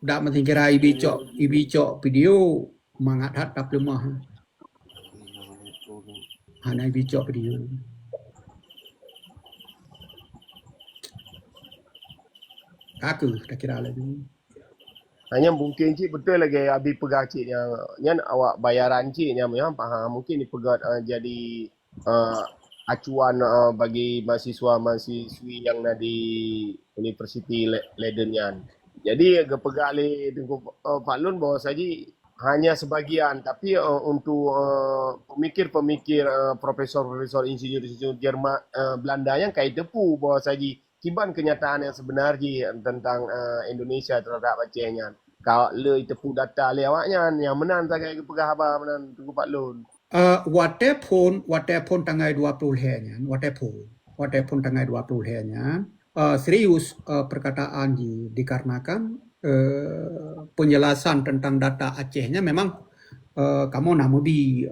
Speaker 1: Dak mesti kira ibi cok video mangat hat tap lemah. Hana ibi cok video. Kaku tak kira lagi.
Speaker 3: Hanya mungkin cik betul lagi abi pegang cik yang awak bayaran cik yang faham mungkin dipegat jadi acuan bagi mahasiswa-mahasiswi yang ada di Universiti Leiden yan. Jadi gepegak le dengan Pak Lun bahawa saja hanya sebagian tapi untuk pemikir-pemikir profesor-profesor insinyur-insinyur Jerman Belanda yang kait depu bahawa saja kiban kenyataan yang sebenarnya tentang Indonesia terhadap Acehnya. Kalau le tepu data le awaknya yang menang sangat pegah apa menang tunggu Pak Lun.
Speaker 1: Watepun tanggal 20 nya, watepun tanggal 20 nya, serius perkataan dikarenakan penjelasan tentang data Acehnya memang kamu namudi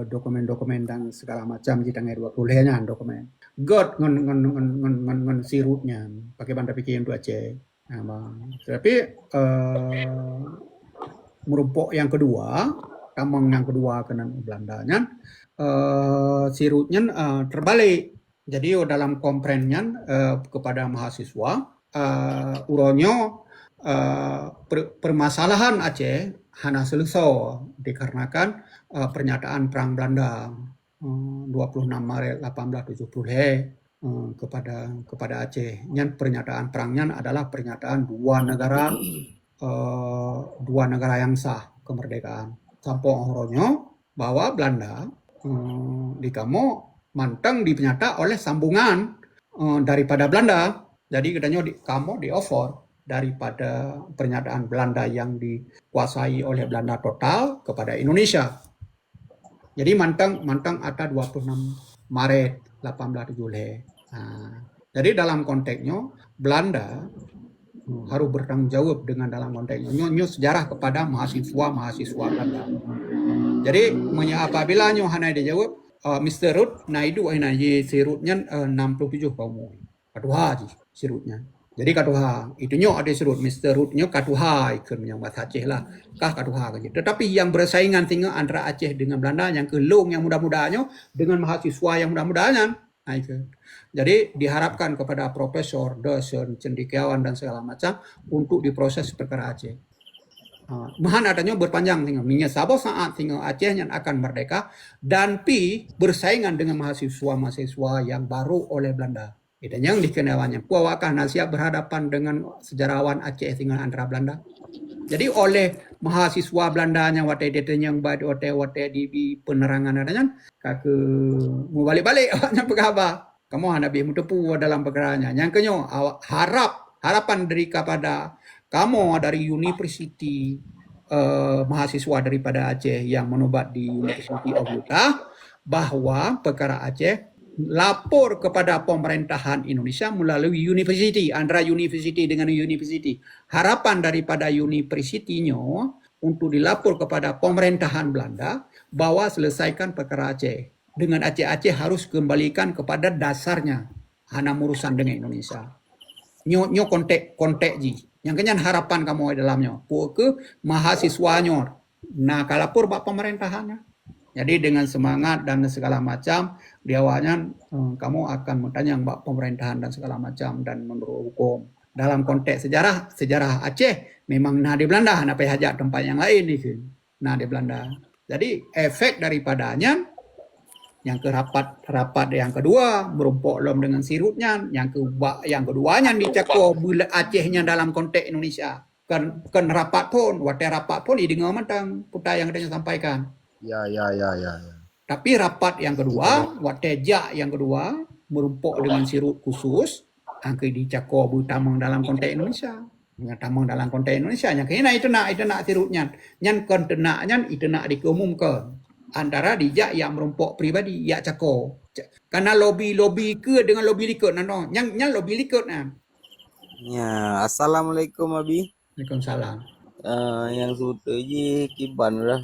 Speaker 1: dokumen-dokumen dan segala macam di tanggal 20 nya dokumen. God ngon sirutnya pakai bandar pikir untuk Aceh. Tapi merumpok yang kedua, tamang yang kedua kena Belandanya, sirutnya terbalik. Jadi dalam komprennya kepada mahasiswa, uronyo permasalahan Aceh hanya selesai dikarenakan pernyataan perang Belanda 26 Maret 1870 kepada Aceh. Yang pernyataan perangnya adalah pernyataan dua negara yang sah kemerdekaan. Sampai oronyo bahwa Belanda di kamu mantang dipenyata oleh sambungan daripada Belanda. Jadi katanya kamu di offer daripada pernyataan Belanda yang dikuasai oleh Belanda total kepada Indonesia. Jadi mantang ada 26 Maret 1870. Jadi dalam konteksnya Belanda harus bertanggung jawab dengan dalam konteksnya nyo sejarah kepada mahasiswa Belanda. Jadi apabila nyo hana dijawab Mr. Ruth Naidu ina ye sirutnya 67 kamu. Katuha ji sirutnya. Jadi katuha itunya ada sirut Mr. Ruth-nya katuha ikut yang bahasa Aceh lah. Kah katuha kan. Tetapi yang bersaingan tinggal antara Aceh dengan Belanda yang kelung yang muda-mudanya dengan mahasiswa yang muda-mudanya. Jadi diharapkan kepada profesor, dosen, cendekiawan dan segala macam untuk diproses perkara Aceh. Mahan adanya berpanjang tinggal. Minyak sabo saat tinggal Aceh yang akan merdeka dan bersaingan dengan mahasiswa yang baru oleh Belanda. Itu yang dikenalannya. Puawakan siap berhadapan dengan sejarawan Aceh tinggal antara Belanda. Jadi oleh mahasiswa Belanda yang wate yang wate di penerangan adanya ke mau balik-balik awaknya pegaba. Kamu hanabi mutepu dalam perkaranya. Yang kenyo harapan dari kepada kamu dari university mahasiswa daripada Aceh yang menobat di University of Utah bahwa perkara Aceh lapor kepada pemerintahan Indonesia melalui university, antara university dengan university. Harapan daripada university-nya untuk dilapor kepada pemerintahan Belanda bahwa selesaikan perkara Aceh. Dengan Aceh harus kembalikan kepada dasarnya. Hana urusan dengan Indonesia. Nyo kontek ji. Yang kenyan harapan kamu dalamnya. Ke mahasiswanya. Nah, kalapor pak pemerintahannya. Jadi dengan semangat dan segala macam, di awalnya kamu akan bertanya mbak pemerintahan dan segala macam dan menurut hukum. Dalam konteks sejarah Aceh memang nah di Belanda, nah hajat tempat yang lain nih, nah di Belanda. Jadi efek daripadanya yang ke rapat yang kedua merumpok lom dengan sirutnya, yang keduanya dicako bulat Acehnya dalam konteks Indonesia. Kan rapat pun, didengar matang putar yang katanya sampaikan.
Speaker 3: Ya.
Speaker 1: Tapi rapat yang kedua, watejak yang kedua, merumpok dengan sirut khusus, angka dicako tamang dalam konteks Indonesia. Tamang dalam konteks Indonesia, yang kena itu nak sirutnya. Yang kontenaknya itu nak diumumkan. Antara dijak yang merumpok pribadi, ya cako. Karena lobby ke dengan lobby likut nano. Yang lobby likut nah.
Speaker 4: Ya, Assalamualaikum Abi.
Speaker 1: Waalaikumsalam.
Speaker 4: Yang sudah ji kiban lah.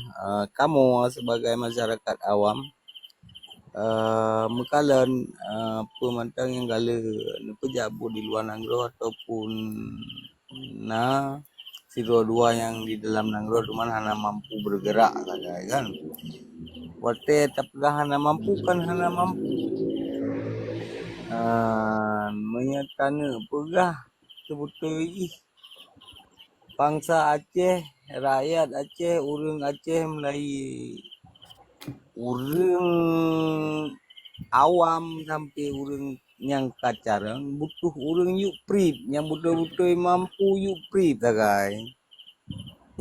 Speaker 4: Kamu sebagai masyarakat awam, mekalan pemantang yang gala pejabu di luar Nanggro ataupun na si dua yang di dalam Nanggro cuman hana mampu bergerak saja kan. Wate taplah hana mampu kan hana mampu. Menyatana pegah sebetulnya bangsa Aceh, rakyat Aceh, urang Aceh mulai urang awam sampai urang yang kacarang butuh urang yuk prip, yang betul-betul mampu yuk prip tagai.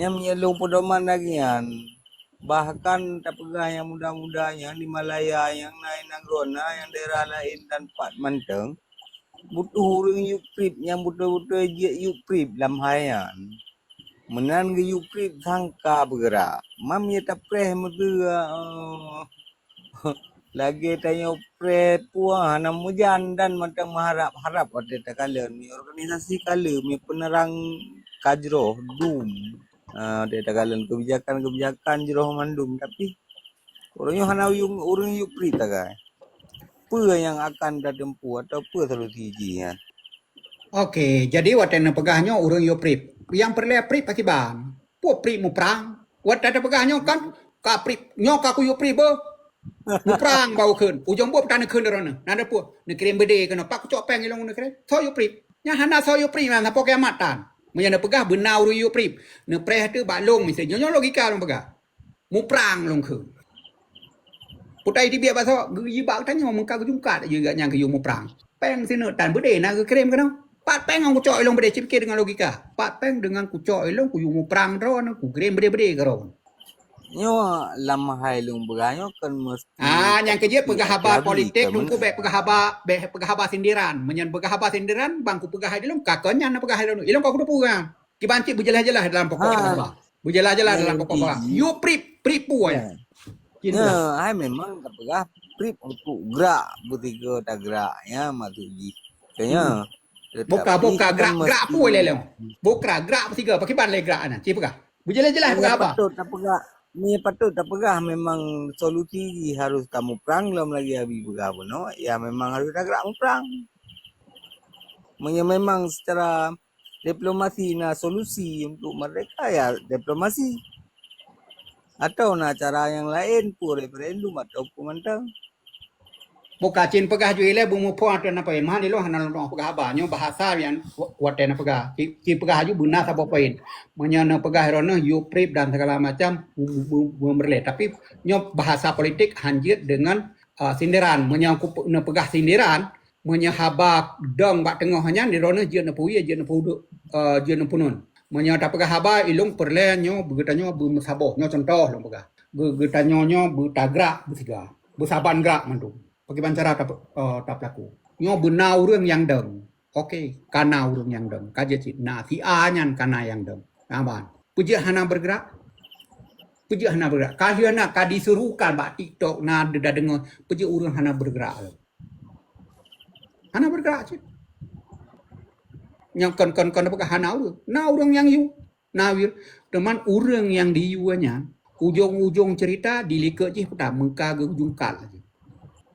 Speaker 4: Yang menyelung pedoman lagian. Bahkan tak pegah yang muda-muda yang di Malaya, yang naik Nangrona, yang daerah lain dan Pat Manteng butuh urang yuk prip, yang betul-betul je yuk prip dalam hayan. Menan ke Ukraine sangka bergerak. Mam ya tak preh muda lagi tanya preh puah hana mujan dan matang mengharap-harap pada tak kala ni organisasi kala mi penerang kajroh dum. Dia tak kala kebijakan jroh mandum tapi orangnya hana urang Ukraine tak kai. Apa yang akan ditempuh atau apa solusi ji ya.
Speaker 1: Okey, jadi watan pegahnya urang yo prip. Yang perlu prip akiban. Pu prip mu perang. Wat ada pegahnya kan ka prip nyo ka ku yo prip bo. Mu perang bau keun. Ujung bo tan keun derona. Nada pu ne krem bede kena pak cok peng ilong ne krem. So yo prip. Nya hana so yo prip na pok matan. Menyana pegah benau ru yo prip. Ne preh tu ba long misalnya nyo logika long pegah. Mu perang long keun. Putai di biar baso gi ba tan nyo mengka jungkat juga nyang ke yo mu perang. Peng sini tan bede na ke krem kena. Pat peng ang kucok ilong bede cipikir dengan logika. Pat peng dengan kucok ilong ku yung perang drone ku grem bede-bede karo.
Speaker 4: Nyo lam hai lung beganyo kan mesti
Speaker 1: Yang kerja pegah haba
Speaker 4: Abi,
Speaker 1: politik
Speaker 4: kamu-
Speaker 1: lungku bek pegah haba sindiran. Menyan pegah haba sindiran bangku pegah hai ilong kakonnya na pegah hai ilong. Ilong kau kudu pugang. Kibanci berjelah-jelah dalam pokok haba. Berjelah-jelah dalam pokok haba. You prip ya.
Speaker 4: Ya, hai memang tak pegah prip untuk gerak bertiga tak gerak ya matuji. Kayaknya
Speaker 1: Boka gerak pu lelong. Boka gerak bertiga pakai ban le gerak ana. Ci pegah. Berjelah-jelah pegah haba.
Speaker 4: Patut tak pegah. Ni patut tak pegah memang solusi harus kamu perang belum lagi habis pegah pun no. Ya memang harus tak gerak perang. Memang secara diplomasi na solusi untuk mereka ya diplomasi. Atau na cara yang lain pun referendum atau pemantang.
Speaker 1: Boka cin pegah ju ile bumu puan tu na pain. Mahan ilo hanal no pegah haba nyo bahasa yang wate na pegah. Ci pegah ju benar sabo pain. Menyana pegah rono you prip dan segala macam berle. Tapi nyo bahasa politik hanjit dengan sindiran. Menyaku na pegah sindiran menyahaba dong bak tengahnya di rono je na puye je na pudu je na punun. Menyata pegah haba ilung perle nyo begitanyo bermusabah nyo contoh long pegah. Begitanyo nyo bertagrak bertiga. Bersaban gerak mandu. Bagaimana cara tak laku? Nyo benar urang yang deng. Okey, kana urang yang deng. Kaje cit. Nah, si A nyan kana yang deng. Aman. Puji hana bergerak. Puji hana bergerak. Kahia nak kadi serukan bak TikTok na dah dengar puji urang hana bergerak. Hana bergerak cit. Yang kon apa hana urang. Na urang yang you. Na wir. Teman urang yang di yuanya ujung-ujung cerita dilika je peta mengka ke ujung kal aja.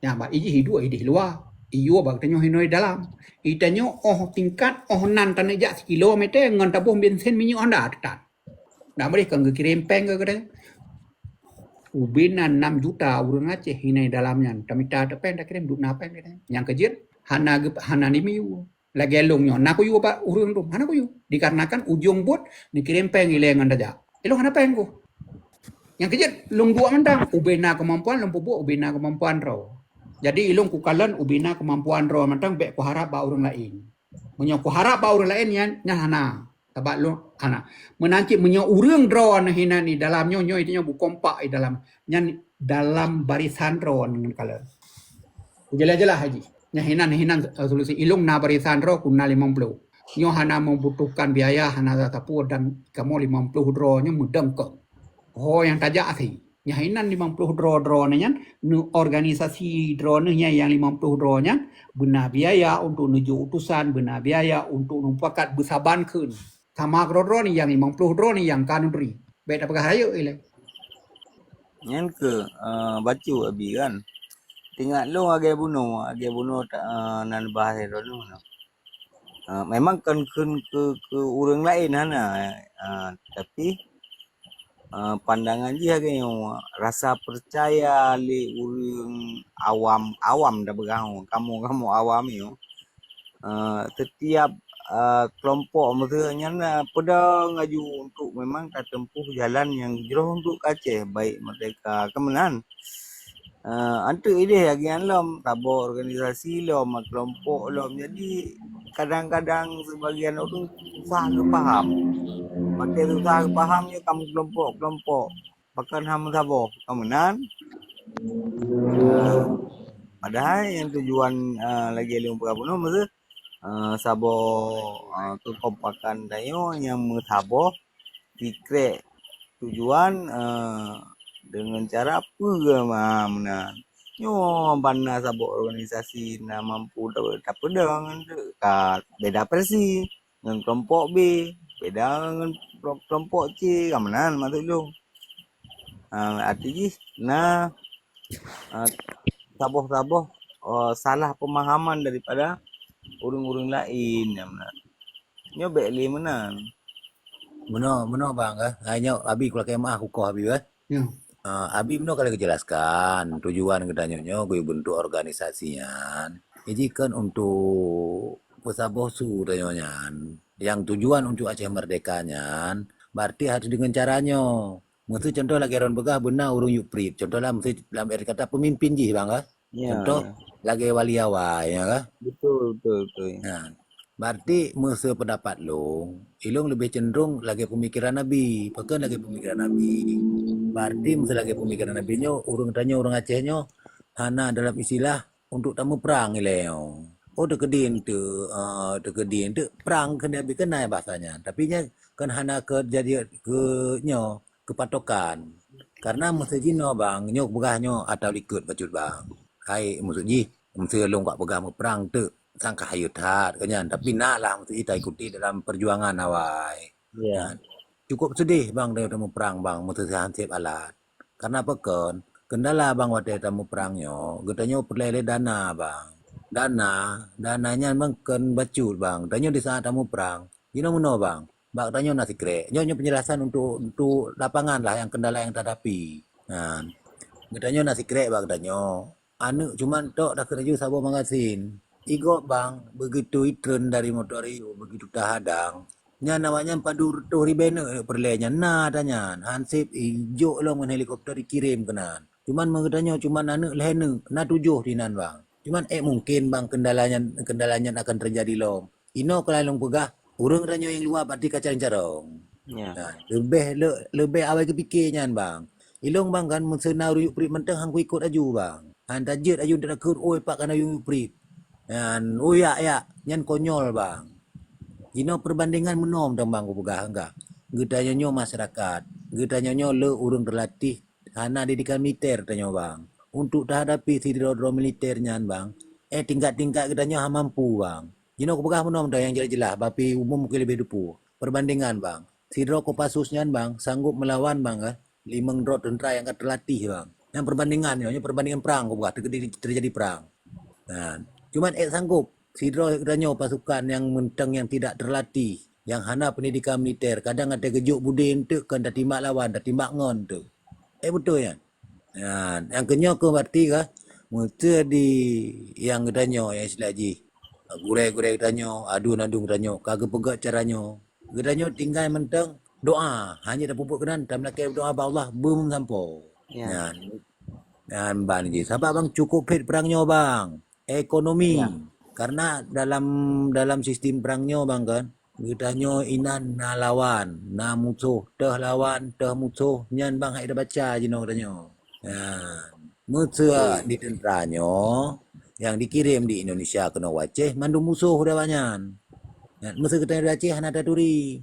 Speaker 1: Ya, ba iji hidup di luar. Iyo bag tanyo hinoi dalam. Itanyo tingkat nan tanah jak kilometer ngan tabuh bensin minyak anda tetan. Nak boleh kan kirim peng ke kada. Ubina 6 juta urang Aceh hinai dalamnya. Tamita ta peng ta kirim duk na peng kada. Yang kejut hana ni miu. Lagi elongnya. Nak ku yu ba urang tu. Hana ku yu. Dikarenakan ujung bot dikirim peng ilengan daja. Elong hana peng ku. Yang kejut lung buak mandang ubina kemampuan lempu buak ubina kemampuan raw. Jadi ilung ku kalan ubina kemampuan raw mandang bek ku harap ba urang lain. Menyo ku harap ba urang lain nya hana. Tabak lu hana. Menanci menyo urang raw na hina ni dalam nyo itu nyo bu kompak i dalam nyan dalam barisan raw dengan kalan. Ku jelah-jelah haji. Nya hinan solusi ilung na barisan raw ku na 50. Nyo hana membutuhkan biaya hana tapu dan kamu 50 raw nyo mudang kok. Oh yang tajak sih. Nyahinan 50 draw ni nyan, nu organisasi draw ni yang 50 draw nyan, benar biaya untuk nuju utusan, benar biaya untuk numpakat bersaban kun. Sama draw ni yang 50 draw ni yang kanun ri. Baik apa hayo ile.
Speaker 4: Yang ke baca abi kan. Tengok lu age bunuh tak nan bahasa dulu. Memang kan ke orang lain hana. Tapi pandangan dia agaknya rasa percaya le orang awam dah bergaul. Kamu awam yo. Setiap kelompok maksudnya pada ngaju untuk memang tak tempuh jalan yang jauh untuk Aceh baik Merdeka Kemenan. Antu ide agian lom tabur organisasi lom kelompok lom jadi kadang-kadang sebagian orang susah ke faham. Makin susah ke fahamnya kamu kelompok bahkan ham tabur kemenan. Padahal yang tujuan lagi liung perabuno masa sabo kekompakan dayo yang mengtabur fikir tujuan dengan cara apa mana nyo bana sabo organisasi na mampu tak pedang beda versi dengan kelompok B beda dengan kelompok C kamanan maksud lu artinya nah saboh-saboh salah pemahaman daripada orang-orang lain nyo beli menan
Speaker 2: Meno bang hanya abi kalau kemah kukoh abi
Speaker 1: Ya.
Speaker 2: Abi meno kalau kejelaskan tujuan kedanyonya gue bentuk organisasinya. Jadi kan untuk pesabos su danyonya. Yang tujuan untuk Aceh merdekanya berarti harus dengan caranya. Mesti contoh lagi orang begah benar urung yuprit. Contoh lah mesti dalam arti kata pemimpin ji bang
Speaker 4: ya
Speaker 2: Contoh lagi wali awal ya kah?
Speaker 4: betul
Speaker 2: Nah, berarti masa pendapat lo, ilung lebih cenderung lagi pemikiran Nabi, pekan lagi pemikiran Nabi. Berarti masa lagi pemikiran Nabi nyo, orang Aceh nyo, hana dalam istilah untuk tamu perang ileo. Oh dekedin tu perang kan Nabi kena bahasanya. Tapi nya kan hana ke jadi ke nyo kepatokan. Karena masa jino bang, nyo begah nyo atau likut bacut bang. Hai maksud ji, masa long kat begah perang tu sangka hayut hat kanyan tapi nak lah mesti kita ikuti dalam perjuangan awai.
Speaker 4: ya
Speaker 2: Cukup sedih bang dari temu perang bang mesti hansip alat. Karena apa kan kendala bang waktu temu perangnya getanyo perlele dana bang. Dananya bang kan bacut bang. Danyo di saat temu perang. Jino meno bang. Bak tanyo nasi krek. Nyo penjelasan untuk lapangan lah yang kendala yang terhadapi. Nah, getanyo nasi krek bang danyo. Anu cuman tok dah kerja sabo magasin. Igo bang, begitu itren dari motor itu, begitu dah hadang. Nya namanya padu tuh ribene perlenya nah tanya. Hansip ijo lo ngan helikopter dikirim kenan. Cuman mengetanya cuman anu lehene na 7 dinan bang. Cuman mungkin bang kendalanya akan terjadi lo. Ino kalau pegah urang ranyo yang luar berarti kacang carong.
Speaker 4: ya
Speaker 2: Nah, lebih awal kepikirnya bang. Ilong bang kan mensenau yuk prip menteng hang ku ikut aju bang. Han tajet aju dak kur oi pak kana yuk prip. Dan ya, nyan konyol bang. Jino perbandingan menom dong bang kupegah enggak. Gedanya nyo masyarakat, gedanya nyo le urung terlatih hana didikan militer tanya bang. Untuk terhadapi sidro militernya bang. Tingkat-tingkat gedanya mampu bang. Jino kupegah menom dong yang jelas-jelas, tapi umum mungkin lebih dupu. Perbandingan bang. Sidro Kopassusnya bang sanggup melawan bang 5 drop tentara yang terlatih bang. Yang perbandingan perang kupegah terjadi perang. Nah, cuman sanggup sidro danyo pasukan yang menteng yang tidak terlatih, yang hana pendidikan militer, kadang ada gejuk budin tu kan dah timbak lawan, dah timbak ngon tu. Betul ya. Nah, yang kenyo ke berarti kah? Mesti di yang danyo yang selaji. Gurei-gurei danyo, adun-adun danyo, kagak pegak caranyo. Gedanyo tinggal menteng doa, hanya dah pupuk kenan, dan melakai doa Allah bum sampo.
Speaker 4: ya
Speaker 2: Nah, bang ni sebab bang cukup hit perangnya bang. Ekonomi.
Speaker 4: ya
Speaker 2: Karena dalam sistem perangnya bang kan, gedanyo inan na lawan, na musuh, teh lawan, teh musuh, nyan bang hai dah baca jino gedanyo. Nah, musuh di tenteranyo yang dikirim di Indonesia kena Aceh mandu musuh dah banyak. Nah, musuh kita di Aceh hana taturi.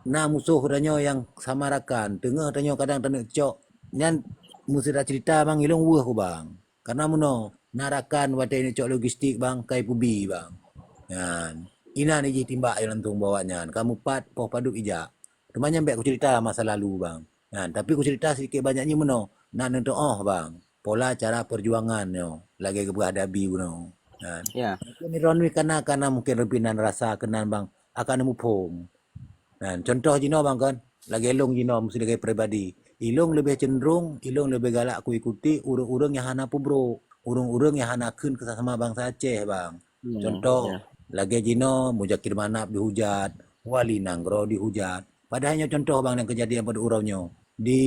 Speaker 2: Nah, musuh gedanyo yang samarakan, tengah danyo kadang tanuk cok nyan mesti dah cerita bang ilung wah ko bang. Karena muno narakan wate ini cok logistik bang kai pubi bang. Yan. Ina ni ji timbak yang lantung bawa nyan. Kamu pat poh paduk ija. Rumahnya mbak aku cerita masa lalu bang. Yan. Tapi aku cerita sedikit banyaknya muno. Nak nentu oh bang. Pola cara perjuangan yo. Lagi ke berhadapi muno. Yan.
Speaker 4: Ya.
Speaker 2: Ini ronwi karena mungkin repinan rasa kenan bang. Akan nemu pom. Dan contoh Jino bang kan, lagi Ilung Jino mesti lagi pribadi. Ilung lebih cenderung, Ilung lebih galak aku ikuti urung-urung yang hana pubro, urung-urung yang hana kun ke sama bangsa Aceh bang. Contoh, lagi Jino Mujakir Manap dihujat, Wali Nanggro dihujat. Padahalnya contoh bang yang kejadian pada uraunya. Di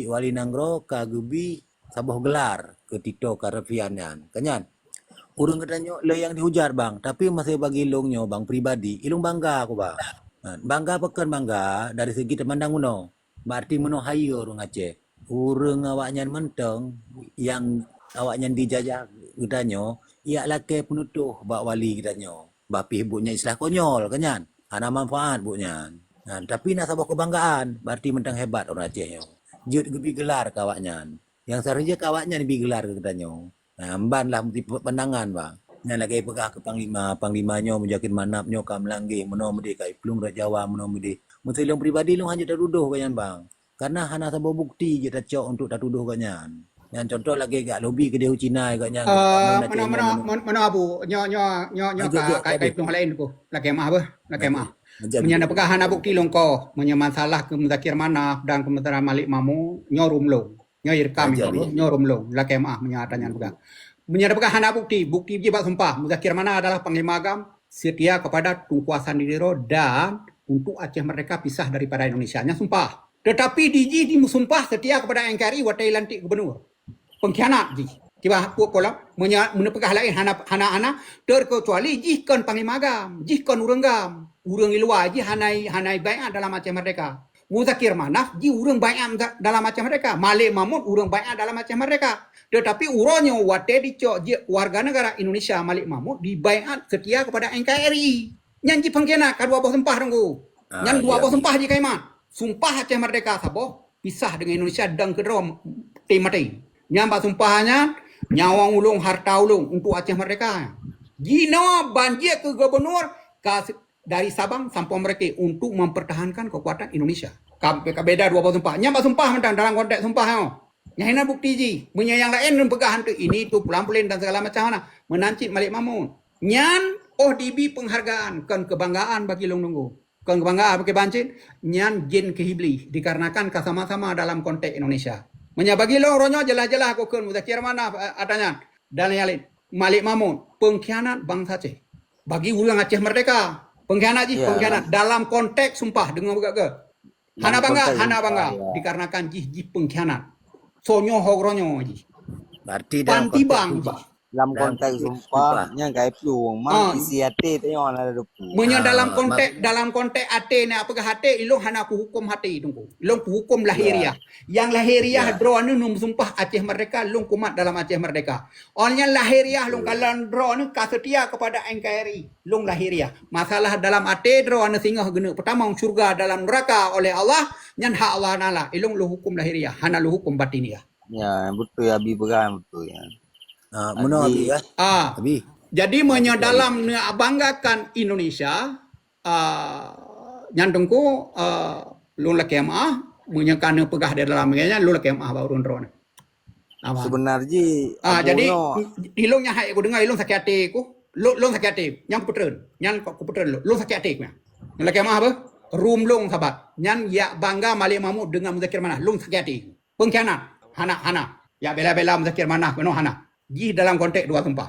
Speaker 2: Wali Nanggro kagubi sabuh gelar ke Tito Karfianan. Kanyan, urung katanya le yang dihujat bang, tapi masih bagi Ilungnya bang pribadi, Ilung bangga aku bang. Bangga pekan bangga dari segi temandang uno. Berarti meno hayo orang Aceh. Urang awaknya menteng yang awaknya dijajah udanyo, ia laki penutuh bak wali kitanyo. Bapi ibunya istilah konyol kanyan. Ana manfaat bunya. Tapi nak sabah kebanggaan, berarti mentang hebat orang Aceh yo. Jut gebi gelar kawaknya. Yang seharusnya kawaknya lebih gelar kitanyo. Ban lah mesti pandangan bang. Yang lagi pegah ke panglimanya Mujakir Manapnya kam langgi meno mudi kai plung Jawa meno mudi. Mesti long pribadi long hanya taduduh kanyan bang. Karena hana sabo bukti je cok untuk taduduh kanyan. Yang contoh lagi gak lobby ke Dehu Cina kanyan.
Speaker 1: Mana abu nyo kai plung lain ko. Lagi mah apa? Lagi mah. Menyana pegah hana bukti long ko. Menya masalah ke Mujakir Manap dan ke Malik Mamu nyorum long. Nyo irkam nyorum long. Lagi mah menyatanya pegah. Menyadapkan hana bukti jibat sumpah. Mujakir Manap adalah Panglima Agam setia kepada Tunku Sandiro dan untuk Aceh Merdeka pisah daripada Indonesia. Nya sumpah. Tetapi di sumpah setia kepada NKRI watai lantik gubernur. Pengkhianat ji. Tiba puak kolam menepegah lain hana terkecuali jihkan Panglima Agam, jihkan urenggam, urang ilua ji hanai baiat dalam Aceh Merdeka. Mujakir Manap ji urang baiat dalam Aceh Merdeka. Malik Mahmud urang baiat dalam Aceh Merdeka. Tetapi uronyo wate dicok warga negara Indonesia Malik Mahmud dibaiat setia kepada NKRI. Nyanji pengkhianat kedua bawah sumpah tunggu. Nyan dua bawah sumpah ji kaiman. Sumpah Aceh Merdeka sabo pisah dengan Indonesia dan kedrom mati. Nyamba sumpahnya nyawang ulung harta ulung untuk Aceh Merdeka. Gino banjir ke gubernur dari Sabang sampai Merauke untuk mempertahankan kekuatan Indonesia. Beda dua bawah sumpah. Nyamba sumpah mentang dalam konteks sumpah. Yang bukti ji, punya yang lain dan pegahan tu ini tu pelan-pelan dan segala macam mana menancit Malik Mamun. Nyan ODB penghargaan kan kebanggaan bagi long nunggu. Kan kebanggaan bagi bancit nyan jin kehibli dikarenakan sama-sama dalam konteks Indonesia. Menyabagi long ronyo jelas-jelas aku kan Mujakir Manap adanya dan yang lain. Malik Mamun pengkhianat bangsa Aceh. Bagi urang Aceh Merdeka, pengkhianat ji, pengkhianat dalam konteks sumpah dengan bergaga. Hana bangga dikarenakan ji pengkhianat. Sonyo hogronyo ji.
Speaker 2: Berarti
Speaker 1: Panti bang.
Speaker 4: Dalam konteks sumpah yang kai plung mang isi hati tengok ada depu.
Speaker 1: Menya dalam konteks ate ni apakah hati ilong hana ku hukum hati tunggu. Ilong ku hukum lahiriah. Yang lahiriah draw ni num sumpah Aceh Merdeka long kumat dalam Aceh Merdeka. Olnya lahiriah long kalan draw ni kasetia kepada NKRI long lahiriah. Masalah dalam ate draw ni singgah gena pertama syurga dalam neraka oleh Allah nyan hak Allah nala ilong lu hukum lahiriah hana lu hukum batiniah.
Speaker 4: Ya betul ya Abi began betul ya.
Speaker 2: Meno abi kan? Abi.
Speaker 1: Jadi dalam banggakan Indonesia nyandengku lu la kemah menyekana pegah di dalamnya lu la kemah baru ndron.
Speaker 4: Sebenarnya
Speaker 1: jadi hilongnya hai aku dengar hilong sakit hati ku. Lu sakit hati yang putren, yang ku putren lu sakit hati ku. Lu la kemah apa? Rum long sahabat. Nyan ya bangga Malik Mahmud dengan Mujakir Manap long sakit hati. Pengkhianat hana. Ya bela-bela Mujakir Manap beno hana. Ji dalam konteks dua sumpah.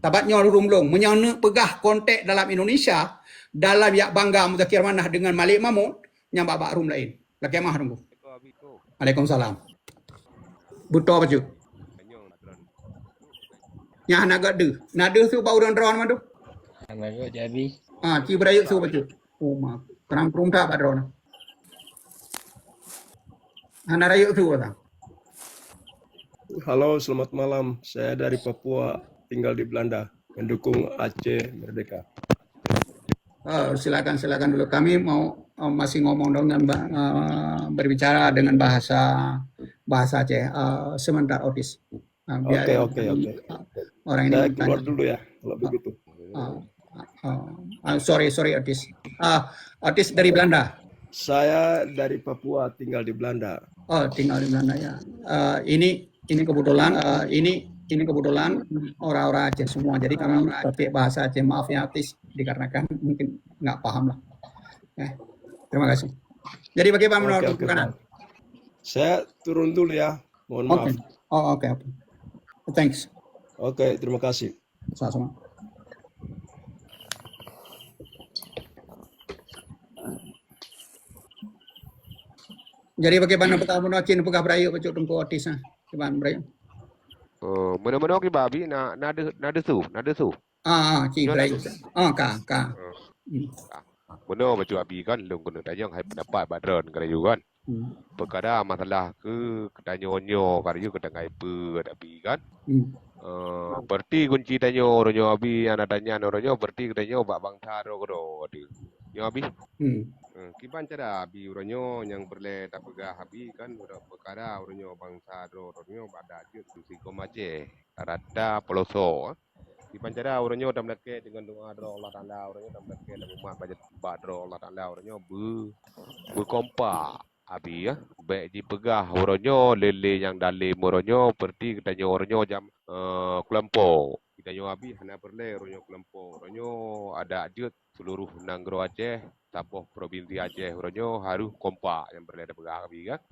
Speaker 1: Tabatnya rumlong menyana pegah konteks dalam Indonesia dalam yak bangga Mujakir Manap dengan Malik Mahmud nyambak bak rum lain. Laki mah tunggu. Waalaikumsalam. Buto apa cu? Nya naga de. Nade su bau dan ron madu.
Speaker 5: Naga jadi.
Speaker 1: Ci berayu su bacu. Oh ma. Terang prum tak bak ron. Ana rayu su ta.
Speaker 6: Halo, selamat malam. Saya dari Papua, tinggal di Belanda, mendukung Aceh Merdeka.
Speaker 1: Silakan dulu. Kami mau masih ngomong dengan berbicara dengan bahasa bahasa Aceh sebentar Otis. Biar
Speaker 6: Oke.
Speaker 1: orang ini
Speaker 6: Saya
Speaker 1: bertanya.
Speaker 6: keluar dulu ya kalau begitu.
Speaker 1: Sorry Otis. Otis dari Belanda.
Speaker 6: Saya dari Papua, tinggal di Belanda.
Speaker 1: Oh, tinggal di Belanda ya. Ini kebetulan ini kebetulan orang-orang Aceh semua. Jadi kami pakai bahasa Aceh. Maaf ya Otis, dikarenakan mungkin nggak paham lah. Terima kasih. Jadi bagaimana menurut
Speaker 6: Oke,
Speaker 1: kanan?
Speaker 6: baik. Saya turun dulu ya. Mohon maaf.
Speaker 1: Oke. Thanks.
Speaker 6: Oke, terima kasih.
Speaker 1: Sama-sama. Jadi bagaimana pertama cin pegah berayu pecuk tungku Otis Cuman berayu.
Speaker 7: Mana-mana ke babi nada su.
Speaker 1: Cik berayu. Ka.
Speaker 7: Mana macam abi kan long kena tanya hai pendapat badron kada juga kan. Perkara masalah ke tanya-nyo kada juga kada ngai pe abi kan. Berarti kunci tanya oronyo abi anak tanya oronyo berarti tanya bak bangsa ro ade. Yo abi. Kiban cara abi oronyo yang berle tak pegah abi kan udah perkara oronyo bangsa oronyo pada ajut si komace rada peloso. Kiban cara oronyo dam leke dengan doa ro Allah Taala oronyo dam leke dalam umat bajet badro Allah Taala oronyo berkompak abi ya baik di pegah oronyo lele yang dalim oronyo berarti katanya oronyo jam kelompok kita nyo abi hana berle oronyo kelompok oronyo ada ajut seluruh nanggro Aceh tapoh provinsi Aceh oronyo harus kompak yang berle pegah abi kan.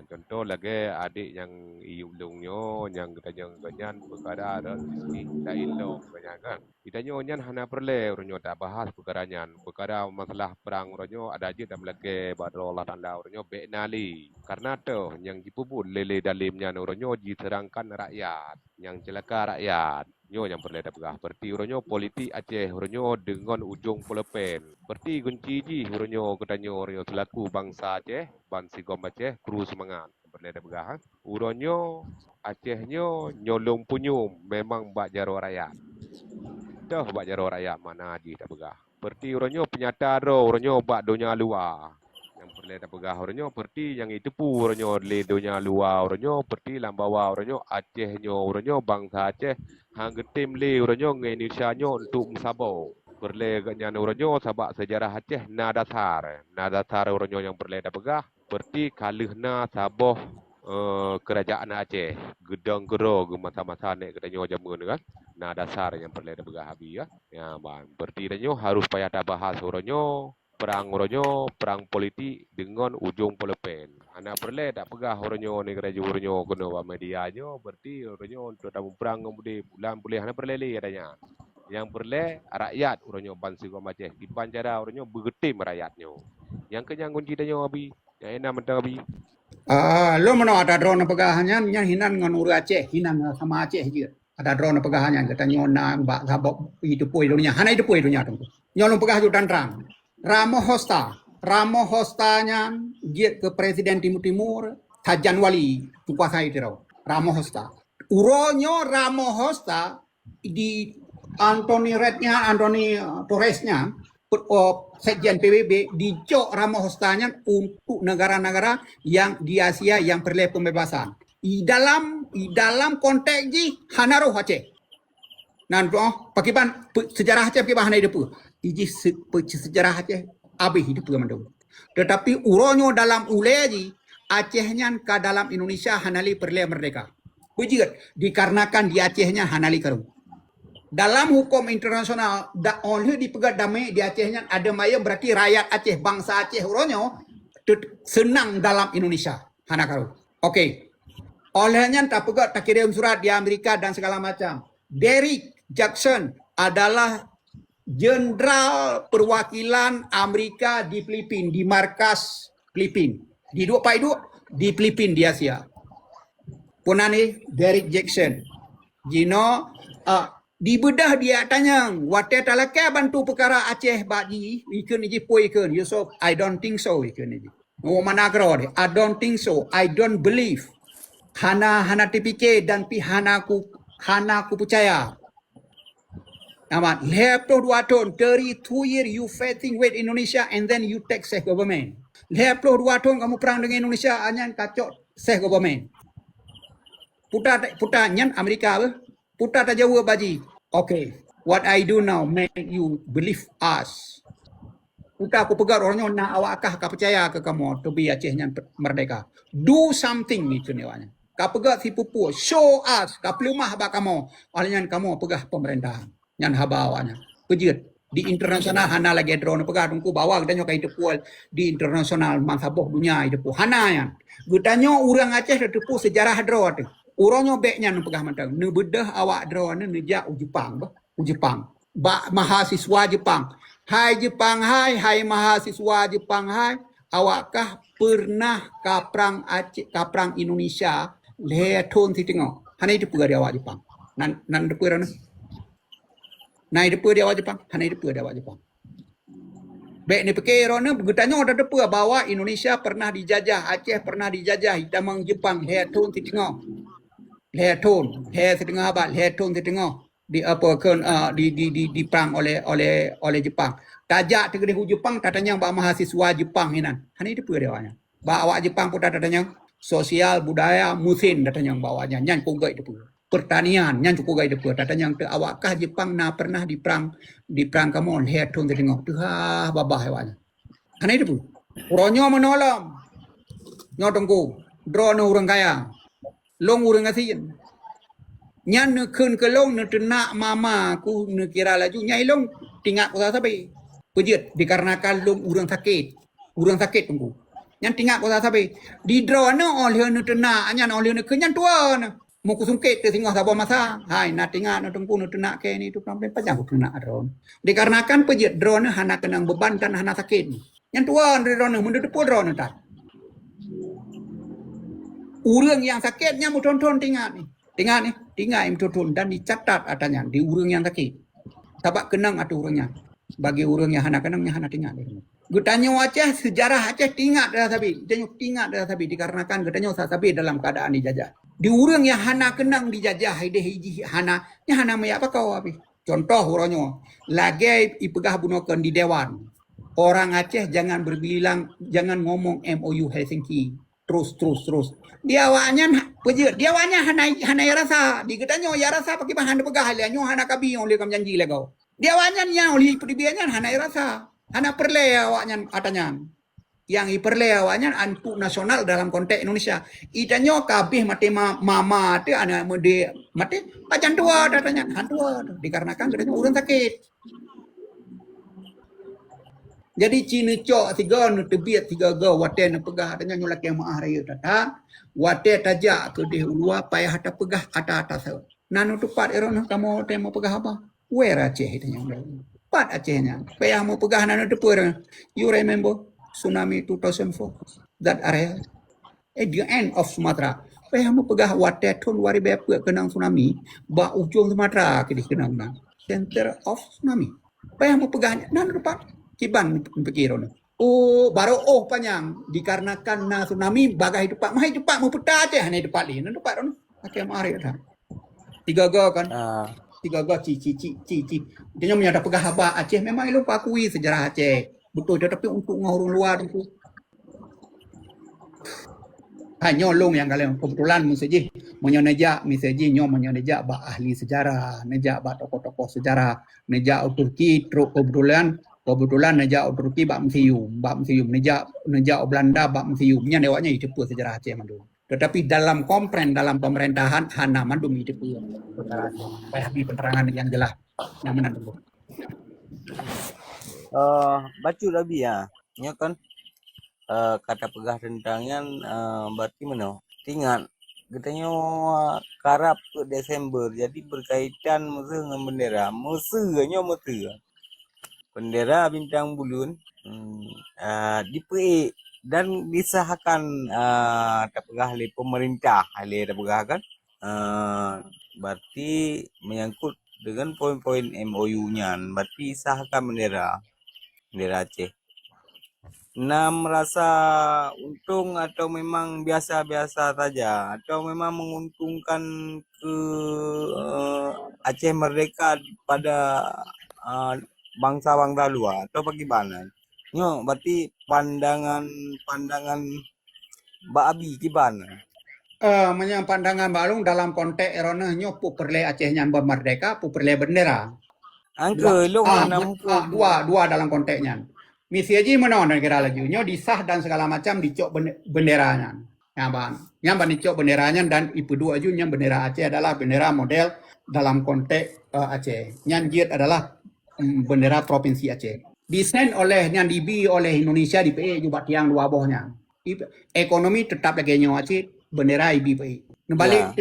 Speaker 7: Contoh lagi adik yang iulungnya yang katanya ganyan perkara ada sisi dailo banyak kan. Kita nyan hana berle oronyo tak bahas perkaranya perkara masalah perang oronyo ada ajut dalam lagi badro Allah Taala oronyo benali karena tu yang dipupul lele dalimnya oronyo diserangkan rakyat yang celaka rakyat nyo yang berleda pegah berarti oronyo politik Aceh oronyo dengan ujung pelepen berarti kunci ji oronyo katanya oronyo selaku bangsa Aceh bansi gom Aceh kru semangat berleda pegah oronyo Acehnya nyolong punyum memang bak jaro rakyat dah bak jaro rakyat mana ji tak pegah berarti oronyo penyata ro oronyo bak dunia luar yang berleda pegah oronyo berarti yang itu pu oronyo le dunia luar oronyo berarti lambawa oronyo Acehnya oronyo bangsa Aceh hang getim le oronyo Indonesia nyo untuk musabau berle ganyan oronyo sabak sejarah Aceh nada sar oronyo yang berleda pegah berarti kalihna saboh kerajaan Aceh gedang gero masa-masa nek katanya jamun kan nada sar yang berleda pegah abi ya ban berarti danyo harus payah tak bahas oronyo perang oronyo perang politik dengan ujung pelepen anak berle tak pegah oronyo ni kerja oronyo kena wa media nyo berarti oronyo untuk dalam perang kemudian bulan boleh anak berlele adanya yang berle rakyat oronyo bansi gom Aceh di pancara oronyo bergetim rakyatnyo yang kenyang kunci danyo abi yang enak mentang abi
Speaker 1: Lo mana ada drone pegahannya nya hinan ngan uru Aceh hinan sama Aceh je ada drone pegahannya katanya nang bak sabok itu poi dunia hana itu poi dunia tunggu nyolong pegah judan rang Ramo Hostanya dia ke Presiden Timur Tajan Wali kuasai tirau Ramo Hosta uronyo Ramo Hosta di Anthony Torresnya Sekjen PBB dicok Ramo Hostanya untuk negara-negara yang di Asia yang perlu pembebasan di dalam konteks ji hanaro Aceh nanti pakiban sejarah Aceh pakiban hana hidup iji sejarah Aceh abih hidup mandau. Tetapi uronyo dalam uleji Acehnya ke dalam Indonesia hanali perle merdeka. Bujigat dikarenakan di Acehnya hanali karu. Dalam hukum internasional oleh dipegat damai di Acehnya ada maya berarti rakyat Aceh bangsa Aceh uronyo senang dalam Indonesia hana karu. Oke. Olehnya tak pegat tak kirim surat di Amerika dan segala macam. Derrick Jackson adalah Jenderal Perwakilan Amerika di Filipina, di markas Filipina. Di di Filipina di Asia. Punani Derrick Jackson. Dibedah dia tanya, wate talaka bantu perkara Aceh bagi ikan iji poi ikan. Yusuf, I don't think so ikan iji. Mana kero I don't think so. I don't believe. Hana TPK dan pi hana ku percaya. Amat, lepas 2 tahun, 32 years you fighting with Indonesia and then you take self government. Lepas 2 tahun kamu perang dengan Indonesia, hanya kacau self government. puta nyan Amerika apa? Puta tak jauh baji. Okay, what I do now make you believe us. Puta aku pegat orangnya nak awak kah percaya ke kamu to be Aceh nyan merdeka. Do something ni tunewanya. Kau pegat si pupu, show us, kau pelumah bak kamu. Olehnya kamu pegah pemerintahan. Nyan haba awaknya. Pejut. Di internasional hana lagi drone pegat tungku bawa kita nyokai tepual di internasional mansaboh dunia itu hana yan. Gutanyo orang Aceh tepu sejarah drone tu. Orangnya beknya nu pegah mantang. Nu bedah awak drone nu ja Jepang bah. Jepang. Ba mahasiswa Jepang. Hai Jepang hai mahasiswa Jepang hai. Awakkah pernah kaprang Aceh kaprang Indonesia leton si tengok. Hana itu pegah di awak Jepang. Nan depu rana. Nai depu dia awak Jepang, hanai depu dia awak Jepang. Baik ni fikir orang ni bertanya ada depu bahawa Indonesia pernah dijajah, Aceh pernah dijajah hitamang Jepang, leton ti tengok. Leton, si tengok apa? Leton ti tengok. Di apa kan di perang oleh Jepang. Tajak tegeri Jepang tatanya ba mahasiswa Jepang hinan. Hanai depu dia awaknya. Ba awak Jepang pun tatanya sosial budaya musin tatanya bawanya nyan konggai depu. Pertanian yang cukup gaya depa tatanya yang awakkah Jepang na pernah di perang kamu lihat tun tengok tu babah hewanya kanai depu uronyo menolong nyo tengku drone orang kaya long orang asin nyan ne keun ke long ne tenak mama ku ne kira laju nyai long tingak ko sabe pejit dikarenakan long orang sakit tengku nyan tingak ko sabe di drone oleh ne tenak nyan oleh ne kenyan tua ne mau kusungkit ke singgah sabah masa. Hai, nak tinggal, nak tunggu, nak tenak ke ni tu sampai panjang aku tenak drone. Dikarenakan pejit drone hana kenang beban dan hana sakit. Yang tua drone menurut pun drone tak. Urang yang sakitnya mu tonton tinggal ni im tonton dan dicatat adanya di urang yang sakit. Sebab kenang atau urangnya. Bagi urang yang hana kenangnya hana tinggal ni. Gutanya Aceh sejarah Aceh tinggal dah sabi. Tinggal dah sabi dikarenakan gutanya sabi dalam keadaan dijajah. Di urang yang hana kenang dijajah hiji hana me apa kau api contoh orangnya lagi ipegah bunokan di dewan orang Aceh jangan berbilang jangan ngomong MOU Helsinki terus dia awaknya pejut dia awaknya hana rasa di gedanya ya rasa pakai bahan pegah haliannya hana kabi oleh kam janji legau dia awaknya yang oleh perbiannya hana rasa hana perle awaknya atanya yang iperle awaknya antu nasional dalam konteks Indonesia. Itanyo kabeh mati mama tu anak mudi mati pacan tua datanya hantua dikarenakan katanya urang sakit. Jadi Cina cok tiga nu tebiat tiga ga waten pegah katanya nyulak yang maah raya datang waten tajak ke deh ulua payah hata pegah atas. Nanu tepat eron kamu tema pegah apa? Where Aceh itanya. Pat Acehnya. Payah mau pegah nanu tepat. You remember tsunami 2004 that area at the end of Sumatra payah mo pegah watetun wari bepe kenang tsunami ba ujung Sumatra kini kenang na center of tsunami payah mo pegahnya nan depan kiban pikiran baru panjang dikarenakan na tsunami bagai depan mahai depan mo peta aja hanya depan ini nan depan pakai mari dah tiga ga kan tiga ga cici dia menyata pegah haba Aceh memang lupa akui sejarah Aceh betul tetapi untuk orang luar itu hanya long yang kalian kebetulan misalnya menyeja menyeja ba ahli sejarah neja ba tokoh-tokoh sejarah neja Turki kebetulan neja Turki ba museum neja Belanda ba museumnya dewanya itu pun sejarah Aceh mandu tetapi dalam dalam pemerintahan hana mandu itu pun supaya penerangan yang jelas yang mana dulu
Speaker 4: Bacu Rabi ya. Nya kan kata pegah tentangnya berarti mana? Tinggal katanya karap ke Desember jadi berkaitan musuh dengan bendera. Musuhnya bendera bintang bulun dipei dan disahkan pegah oleh pemerintah oleh pegah kan berarti menyangkut dengan poin-poin MOU-nya berarti sahkan bendera Aceh. Nah, merasa untung atau memang biasa-biasa saja atau memang menguntungkan ke Aceh merdeka pada bangsa-bangsa luar atau bagaimana? Nyo, berarti pandangan Mbak Abi gimana?
Speaker 1: pandangan balung dalam konteks erona nyo pu perle Aceh nyamba merdeka, pu perle bendera.
Speaker 4: Angke long mana mumpung.
Speaker 1: Dua dalam konteksnya. Misi aja mana negara lagi. Nyo disah dan segala macam dicok benderanya. Nyamban dicok benderanya dan ipu dua aja yang bendera Aceh adalah bendera model dalam konteks Aceh. Nyanjit adalah bendera provinsi Aceh. Desain oleh yang dibi oleh Indonesia di PE juga tiang dua bohnya. Ekonomi tetap lagi nyo Aceh bendera ibi PE. Nembalik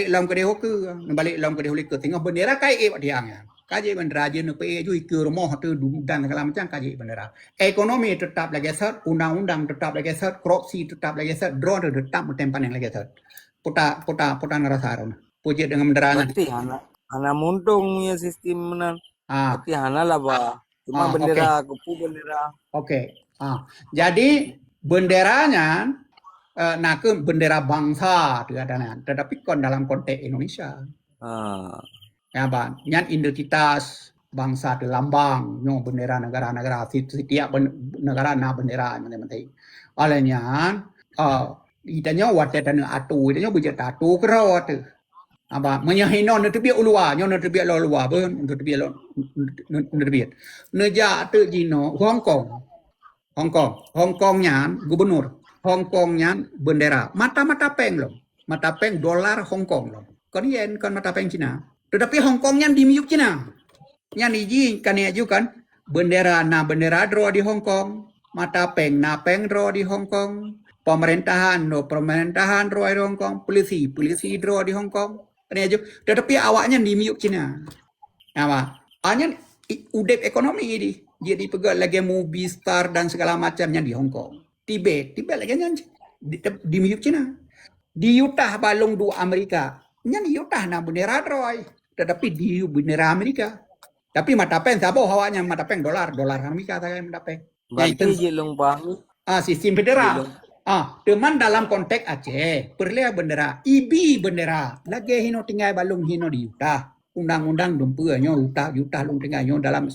Speaker 1: dalam kedai ke, nembalik dalam kedai ke tengah bendera kai tiangnya. Kaji bendera je ne PE ju ke rumah tu dan segala macam kaji bendera. Ekonomi tetap lagi set, undang-undang tetap lagi set, korupsi tetap lagi set, drone tetap tempan yang lagi set. Puta ngerasa ron. Puji dengan benderanya.
Speaker 4: Berarti hana muntung ya sistem menan.
Speaker 1: Ah,
Speaker 4: Berarti hana lah bah. Cuma bendera, kupu bendera.
Speaker 1: Oke. Jadi benderanya nak ke bendera bangsa tetapi kon dalam konteks Indonesia. Ya bang, yang identitas bangsa de lambang, nyo bendera negara-negara setiap negara na bendera penting. Olehnya, itanya wate dan atu, itanya bujet atu kerot. Apa menyahino ne tebiak ulua, nyo ne tebiak lo luar ben, ne tebiak lo ne tebiak. Neja te jino Hong Kong nyan gubernur, Hong Kong nyan bendera, mata peng lo, mata peng dolar Hong Kong lo. Kon yen kon mata peng Cina. Tetapi Hong Kong yang di miuk Cina. Yang iji kan ya kan bendera draw di Hong Kong, mata peng draw di Hong Kong, pemerintahan draw di Hong Kong, polisi draw di Hong Kong. Kan ya tetapi awaknya di miuk Cina. Apa? Hanya udep ekonomi ini. Jadi pegang lagi movie star dan segala macamnya di Hong Kong. Tibet lagi nyanyi di miuk Cina. Di Utah balung dua Amerika. Nyanyi Utah na bendera draw. Tetapi di bendera Amerika. Tapi mata peng siapa hawanya mata peng dolar Amerika saya mata peng.
Speaker 4: Berarti je long bang.
Speaker 1: Sistem federal. Teman dalam konteks Aceh, perlu bendera, IB bendera, lagi hino tinggal balung hino di Utah. Undang-undang dumpuannya Utah long tinggal dalam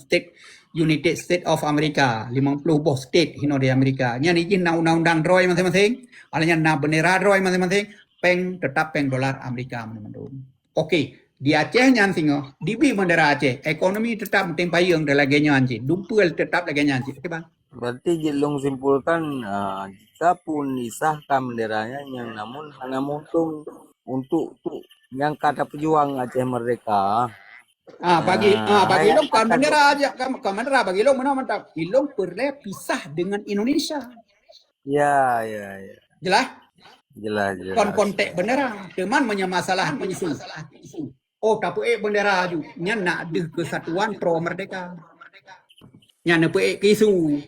Speaker 1: United States of America, 50 boh state hino di Amerika. Nya izin na undang-undang droy masing-masing, alanya na bendera droy masing-masing, peng tetap peng dolar Amerika menurut. Oke. Di Aceh nyan singo, di bendera Aceh, ekonomi tetap tempayung dan lagi nyanyi, dumpul tetap lagi nyanyi, oke bang?
Speaker 4: Berarti jelong simpulkan jika pun disahkan benderanya yang namun hanya muntung untuk yang kata pejuang Aceh merdeka.
Speaker 1: Bagi lo kan bendera aja, kan bendera bagi lo mana mantap, lo perlu pisah dengan Indonesia.
Speaker 4: Ya.
Speaker 1: Jelas?
Speaker 4: Jelas.
Speaker 1: Konteks bendera, teman masalah isu. Tapi bendera ju, nya nak ada kesatuan pro merdeka. Nya ne pe isu.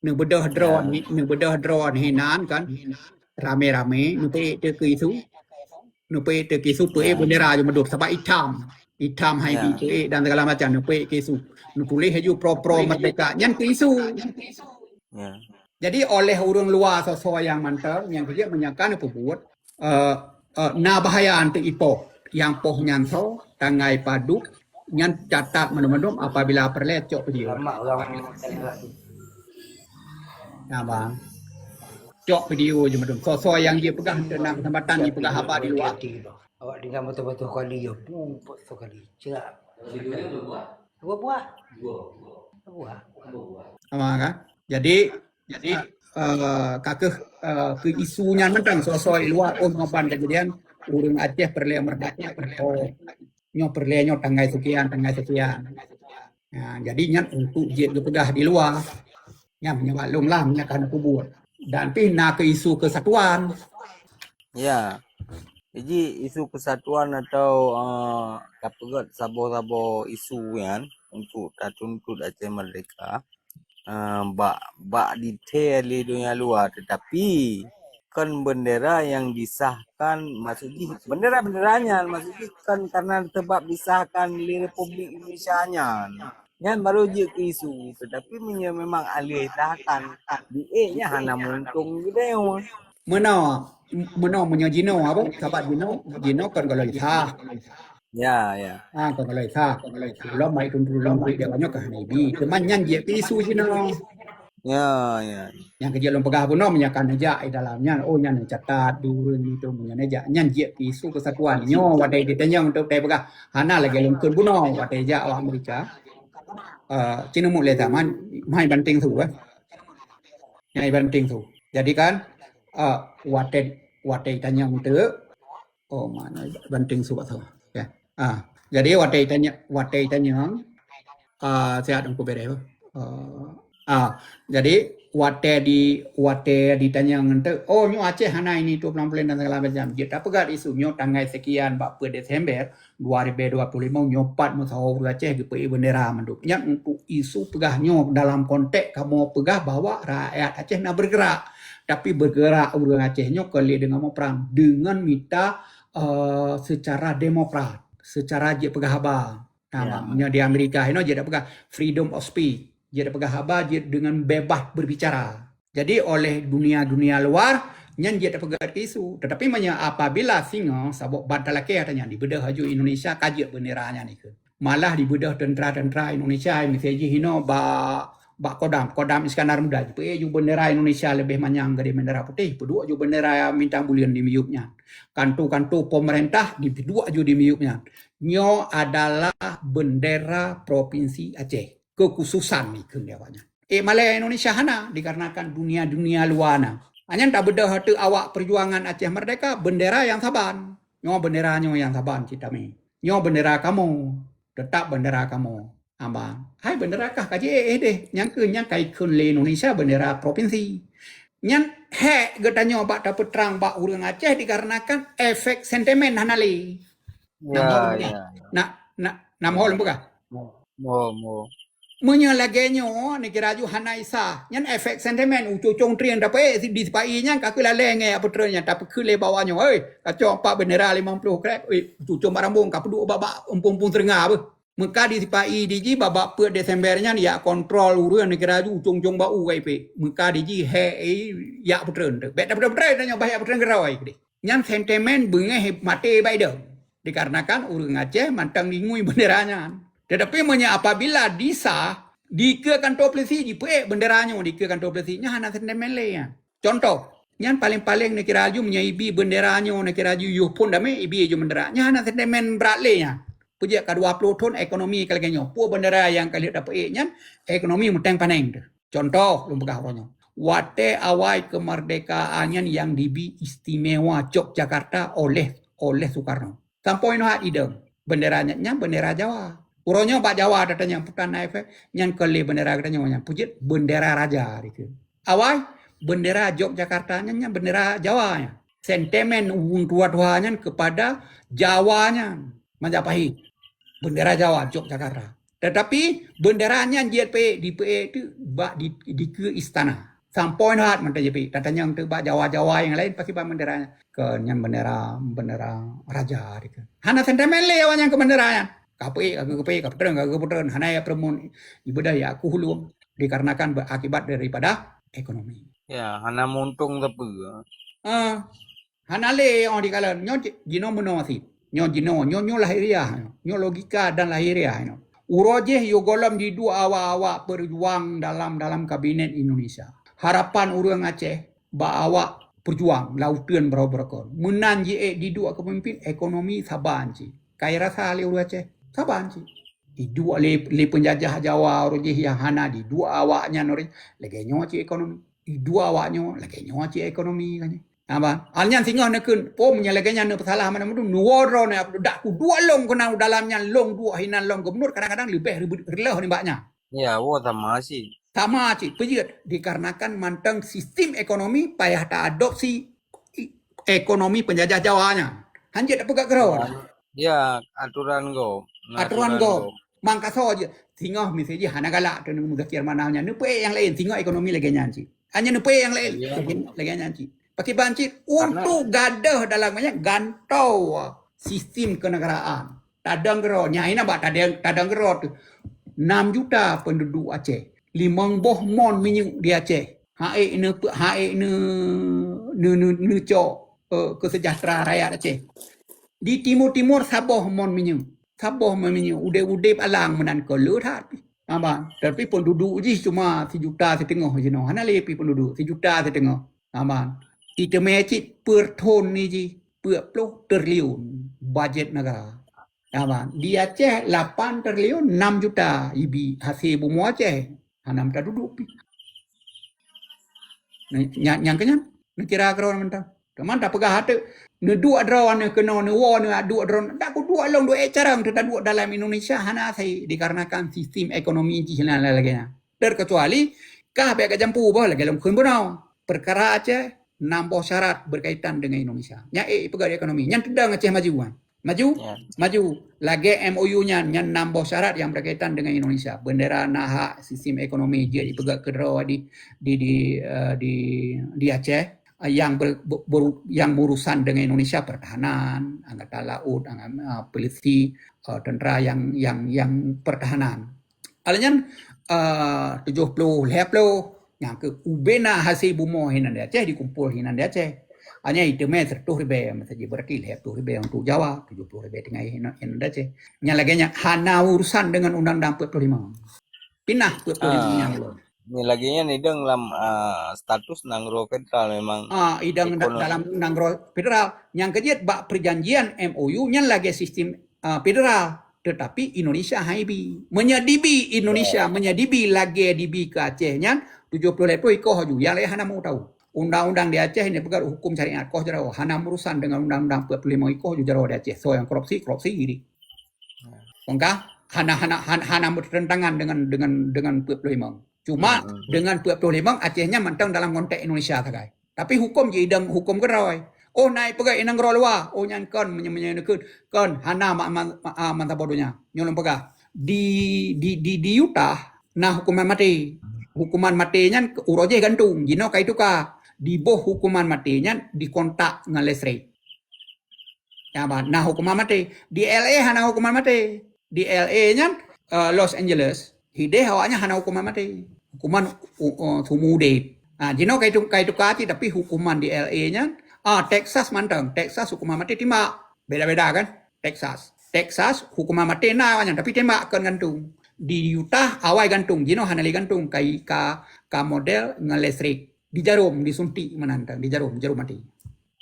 Speaker 1: Ne bedah drone hinan kan. Rame-rame ne pe te isu. Ne pe te isu pe bendera ju meduk sebab hitam hai bi dan segala macam ne pe isu. Ne tulis ju pro merdeka. Nya isu.
Speaker 4: Ya.
Speaker 1: Jadi oleh orang luar sesuai yang mantap yang dia menyakan buat na bahaya anti ipo yang poh nyanso tangai paduk nyan catat menum apabila perlecok video. Nah bang, cok video je menum. Sesuai yang dia pegang dalam kesempatan dia pegang apa di luar.
Speaker 8: Awak dengar betul-betul kali ya, pumput sekali. Cerak. Buah.
Speaker 1: Sama kan? Jadi kakek ke isunya tentang sesuai luar ngapan kejadian urang Aceh perlu merdeka nyo perlu tanggai sekian. Nah, jadinya untuk je pegah di luar nya menyebalung lah menyakan kubur dan pindah ke isu kesatuan.
Speaker 4: Ya. Jadi isu kesatuan atau kapegat sabo-sabo isu kan untuk tuntut Aceh merdeka. Bak detail di dunia luar, tetapi kan bendera yang disahkan maksudnya benderanya maksudnya kan karena sebab disahkan di Republik Indonesia nya baru je ke isu, tetapi memang alih tahkan di nya hana muntung gede
Speaker 1: Meno menyajino apa sahabat jino kan kalau sah.
Speaker 4: Ya.
Speaker 1: Kan kalau sah. Lo mai tun dia banyak kan ibi. Teman yang je isu jino.
Speaker 4: Ya, ya.
Speaker 1: Yang kerja lom pegah pun menyakan aja dalamnya nyan catat di urun itu menyan aja nyan je isu kesatuan nyo wadai ditanya untuk tai pegah hana lagi lom kun buno wadai ja awak Amerika cina mu le zaman mai banting tu nyai banting tu jadi kan wadai tanya untuk oh mana banting su atau ya jadi wadai tanya sehat aku bere jadi wate ditanya ngente oh nyo Aceh hana ini 20 dan segala macam dia tak pegat isu nyo tanggal sekian 40 Desember 2025 nyo pat musawau Aceh ke bendera manduk nya untuk isu pegah nyo dalam konteks kamu pegah bahwa rakyat Aceh nak bergerak tapi bergerak orang Aceh nyo kali dengan mau perang dengan minta secara demokrat secara je pegah abang namanya di Amerika ini je dak pegah freedom of speech dia pegang habar dia dengan bebas berbicara. Jadi oleh dunia luar nyan dia pegang isu. Tetapi apabila singa sabuk bantal laki katanya dibedah haju Indonesia kaji benderanya ni ke. Malah dibedah tentera Indonesia misalnya hino ba kodam Iskandar Muda je ju bendera Indonesia lebih manyang dari bendera putih. Pedua ju bendera bintang bulian di miupnya. Kantu pemerintah dipedua ju di miupnya. Nyo adalah bendera provinsi Aceh. Kekhususan ni kendewanya. Malaya Indonesia hana dikarenakan dunia luar na. Hanya tak bedah hati awak perjuangan Aceh Merdeka bendera yang saban. Nyo bendera nyo yang saban cita mi. Nyo bendera kamu tetap bendera kamu. Abang. Hai bendera kah kaji deh. Yang kai kun le Indonesia bendera provinsi. Yang getanyo bak dapat terang bak urang Aceh dikarenakan efek sentimen hana le.
Speaker 4: Ya,
Speaker 1: Nam hol buka.
Speaker 4: Mo.
Speaker 1: Menyalagenyo ni kiraju hanaisa nyan efek sentimen ucocong trian dapat di sepai nya ka kula lenge apa trenya tapi kule bawahnya kacau 4 bendera 50 krek ucocong barambung ka pedu babak umpung tengah maka di sepai diji babak per Desembernya ya kontrol urang ni kiraju ucocong bau kai pe maka diji ya petren bet dapat nya bahaya petren gerawai nyan sentimen bunge mate Biden dikarenakan urang Aceh mantang ngui benderanya. Tetapi apabila dike kantor polisi benderanya dike kantor polisi nya hana sentimen le ya. Contoh, yang paling ni kira ju ibi benderanya ni kira ju yuh pun dame ibi ju bendera nya hana sentimen berat le ya. Puja ka 20 ton ekonomi kalgenyo. Pu bendera yang kali dapat nya ekonomi muteng paneng. Contoh lumpah ronyo. Wate awai kemerdekaan yang dibi istimewa Yogyakarta oleh Soekarno. Sampai no hat idem benderanya nya bendera Jawa. Uronyo Pak Jawa datanya bukan naif yang kali bendera katanya yang pujit bendera raja itu. Awai bendera Yogyakarta nya bendera Jawa nya. Sentimen tua-tuanya kepada Jawanya Majapahit. Bendera Jawa Yogyakarta. Tetapi benderanya JP di PE itu di ke istana. Sampai hat menteri JP datanya untuk Pak Jawa yang lain pasti benderanya ke yang bendera raja itu. Hana sentimen le yang ke benderanya. Kaputren hana ya permun ibadah ya aku hulung dikarenakan akibat daripada ekonomi.
Speaker 4: Ya, hana muntung tapi.
Speaker 1: Hana le on dikalan nyo jino monosi. Nyo lahiriah, nyo logika dan lahiriah Uroje yo golom di dua awak berjuang dalam kabinet Indonesia. Harapan urang Aceh ba awak berjuang lautan berapa menang di dua kepemimpin ekonomi sabanci. Kaya rasa le urang Aceh saban sih. Di dua le penjajah Jawa roje yang hana di dua awaknya nori lagi nyoci ekonomi. Di dua awaknya lagi nyoci ekonomi kan. Apa? Alnya singoh nekun pom nya lagi nya salah mana mudu nuworo ne dak ku dua long kena dalamnya long dua hinan long gubernur kadang-kadang lebih releh ni mbaknya.
Speaker 4: Ya, sama sih.
Speaker 1: Sama sih, pejit dikarenakan manteng sistem ekonomi payah tak adopsi ekonomi penjajah Jawanya. Hanya tak pegak kerau.
Speaker 4: Ya, aturan go.
Speaker 1: Mangka saja. Singoh misalnya hana galak tu nemu zakir mananya. Nupe yang lain singoh ekonomi lagi nyanci. Hanya nupe yang lain lagi nyanci. Pakai banci untuk gadah dalamnya gantau sistem kenegaraan. Tadang gero nyai na ba tadang gero tu 6 juta penduduk Aceh. 5 boh mon minyak di Aceh. Hae ne cok kesejahteraan rakyat Aceh. Di timur Sabah mon minyak. Sabah mon minyak. Ude alang menan ke leutat. Tapi penduduk je cuma 1,5 juta je no. Hana lepi penduduk 1,5 juta. Itu mecit per tahun ni je 40 triliun bajet negara. Di Aceh 8 triliun 6 juta IB hasil bumi Aceh. Hana minta duduk pi. Yang kenyan nak kira kau mentang. Teman tak pegah hati. Ne dua draw ne kena ne war ne dua draw. Tak ku dua long dua carang tidak dua dalam Indonesia hana sai dikarenakan sistem ekonomi jilan lagi. Terkecuali kah pihak jampu bah lagi long kun benau. Perkara Aceh nambah syarat berkaitan dengan Indonesia. Nya pegawai ekonomi. Yang tidak Aceh maju kan. Maju. Lagi MOU-nya yang nambah syarat yang berkaitan dengan Indonesia. Bendera nahak sistem ekonomi dia dipegang kedua di Aceh yang berurusan dengan Indonesia pertahanan, angkatan laut, polisi, tentera yang pertahanan. Alanya 70 yang ke ubena hasil bumo hinan di Aceh dikumpul hinan di Aceh. Hanya itu meter 100,000 saja berarti 100,000 untuk Jawa, 70,000 tengah hinan di Aceh. Yang laginya hana urusan dengan Undang-Undang 45. Pinah 45 yang belum.
Speaker 4: Ni lagi nya ni dalam status nangro federal memang.
Speaker 1: Idang dalam nangro federal. Yang kejiat bak perjanjian MOU nya lagi sistem federal. Tetapi Indonesia haibi. Menyadibi Indonesia, menyadibi lagi dibi ke Aceh nya 70 ikoh haju. Yang lain hana mau tahu. Undang-undang di Aceh ini pegang hukum syariat koh jarawa. Hana urusan dengan undang-undang 45 ikoh jarawa di Aceh. So yang korupsi ini. Maka hana bertentangan dengan 45. Cuma dengan 45 Acehnya mentang dalam konteks Indonesia sagai. Tapi hukum je idang hukum kerawai. Oh naik pegai inang rolwa. Oh nyan kon menyenyekun kon hana mantap bodohnya. Nyolong pegah. Di Utah nah hukuman mati. Hukuman matinya uroje gantung. Jino kai tuka. Di boh hukuman matinya dikontak dengan listrik. Ya nah hukuman mati. Di LA hana hukuman mati. Di LA nya Los Angeles hide hawanya hana hukuman mati. Hukuman sumudep. Jino kaitu kati tapi hukuman di LA-nya Texas mantang. Texas hukuman mati tembak. Beda-beda kan? Texas hukuman mati nawanya tapi tembak kan gantung. Di Utah awai gantung. Jino hana li gantung ka model ngelestrik. Di jarum disuntik menantang di jarum mati.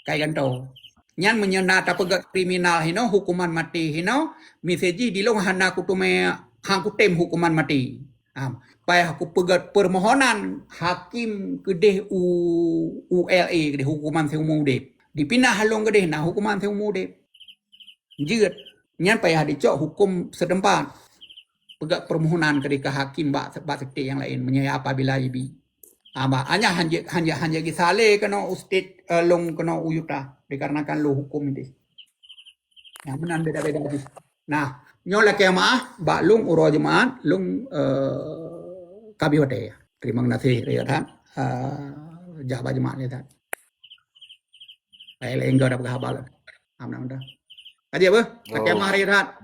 Speaker 1: Kai gantung. Nyan menyenata pegat kriminal hino hukuman mati hino miseji dilong hana kutume hangkutem hukuman mati. Payah aku pegat permohonan hakim kedeh ULA kedeh hukuman seumur hidup. Dipindah halong kedeh nah hukuman seumur hidup. Jeut nyan payah dicok hukum setempat. Pegat permohonan kedeh ke hakim bak sekte yang lain menyaya apabila ibi. Hanya gisale kena ustit long kena uyuta dikarenakan lo hukum ini. Yang benar beda-beda habis. Nah, nyola kema bak lung uro jemaat lung kabiwate. Terima kasih rehat. Jabat jemaat lihat. Baik lenggar dapat kabar. Amna. Aja apa? Kema rehat.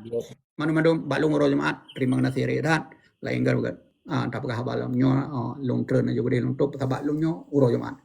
Speaker 1: Manu bak lung uro jemaat. Terima kasih rehat. Lenggar bukan. Dapat kabar nyo lung tren aja boleh lung top sabak lung nyo uro jemaat.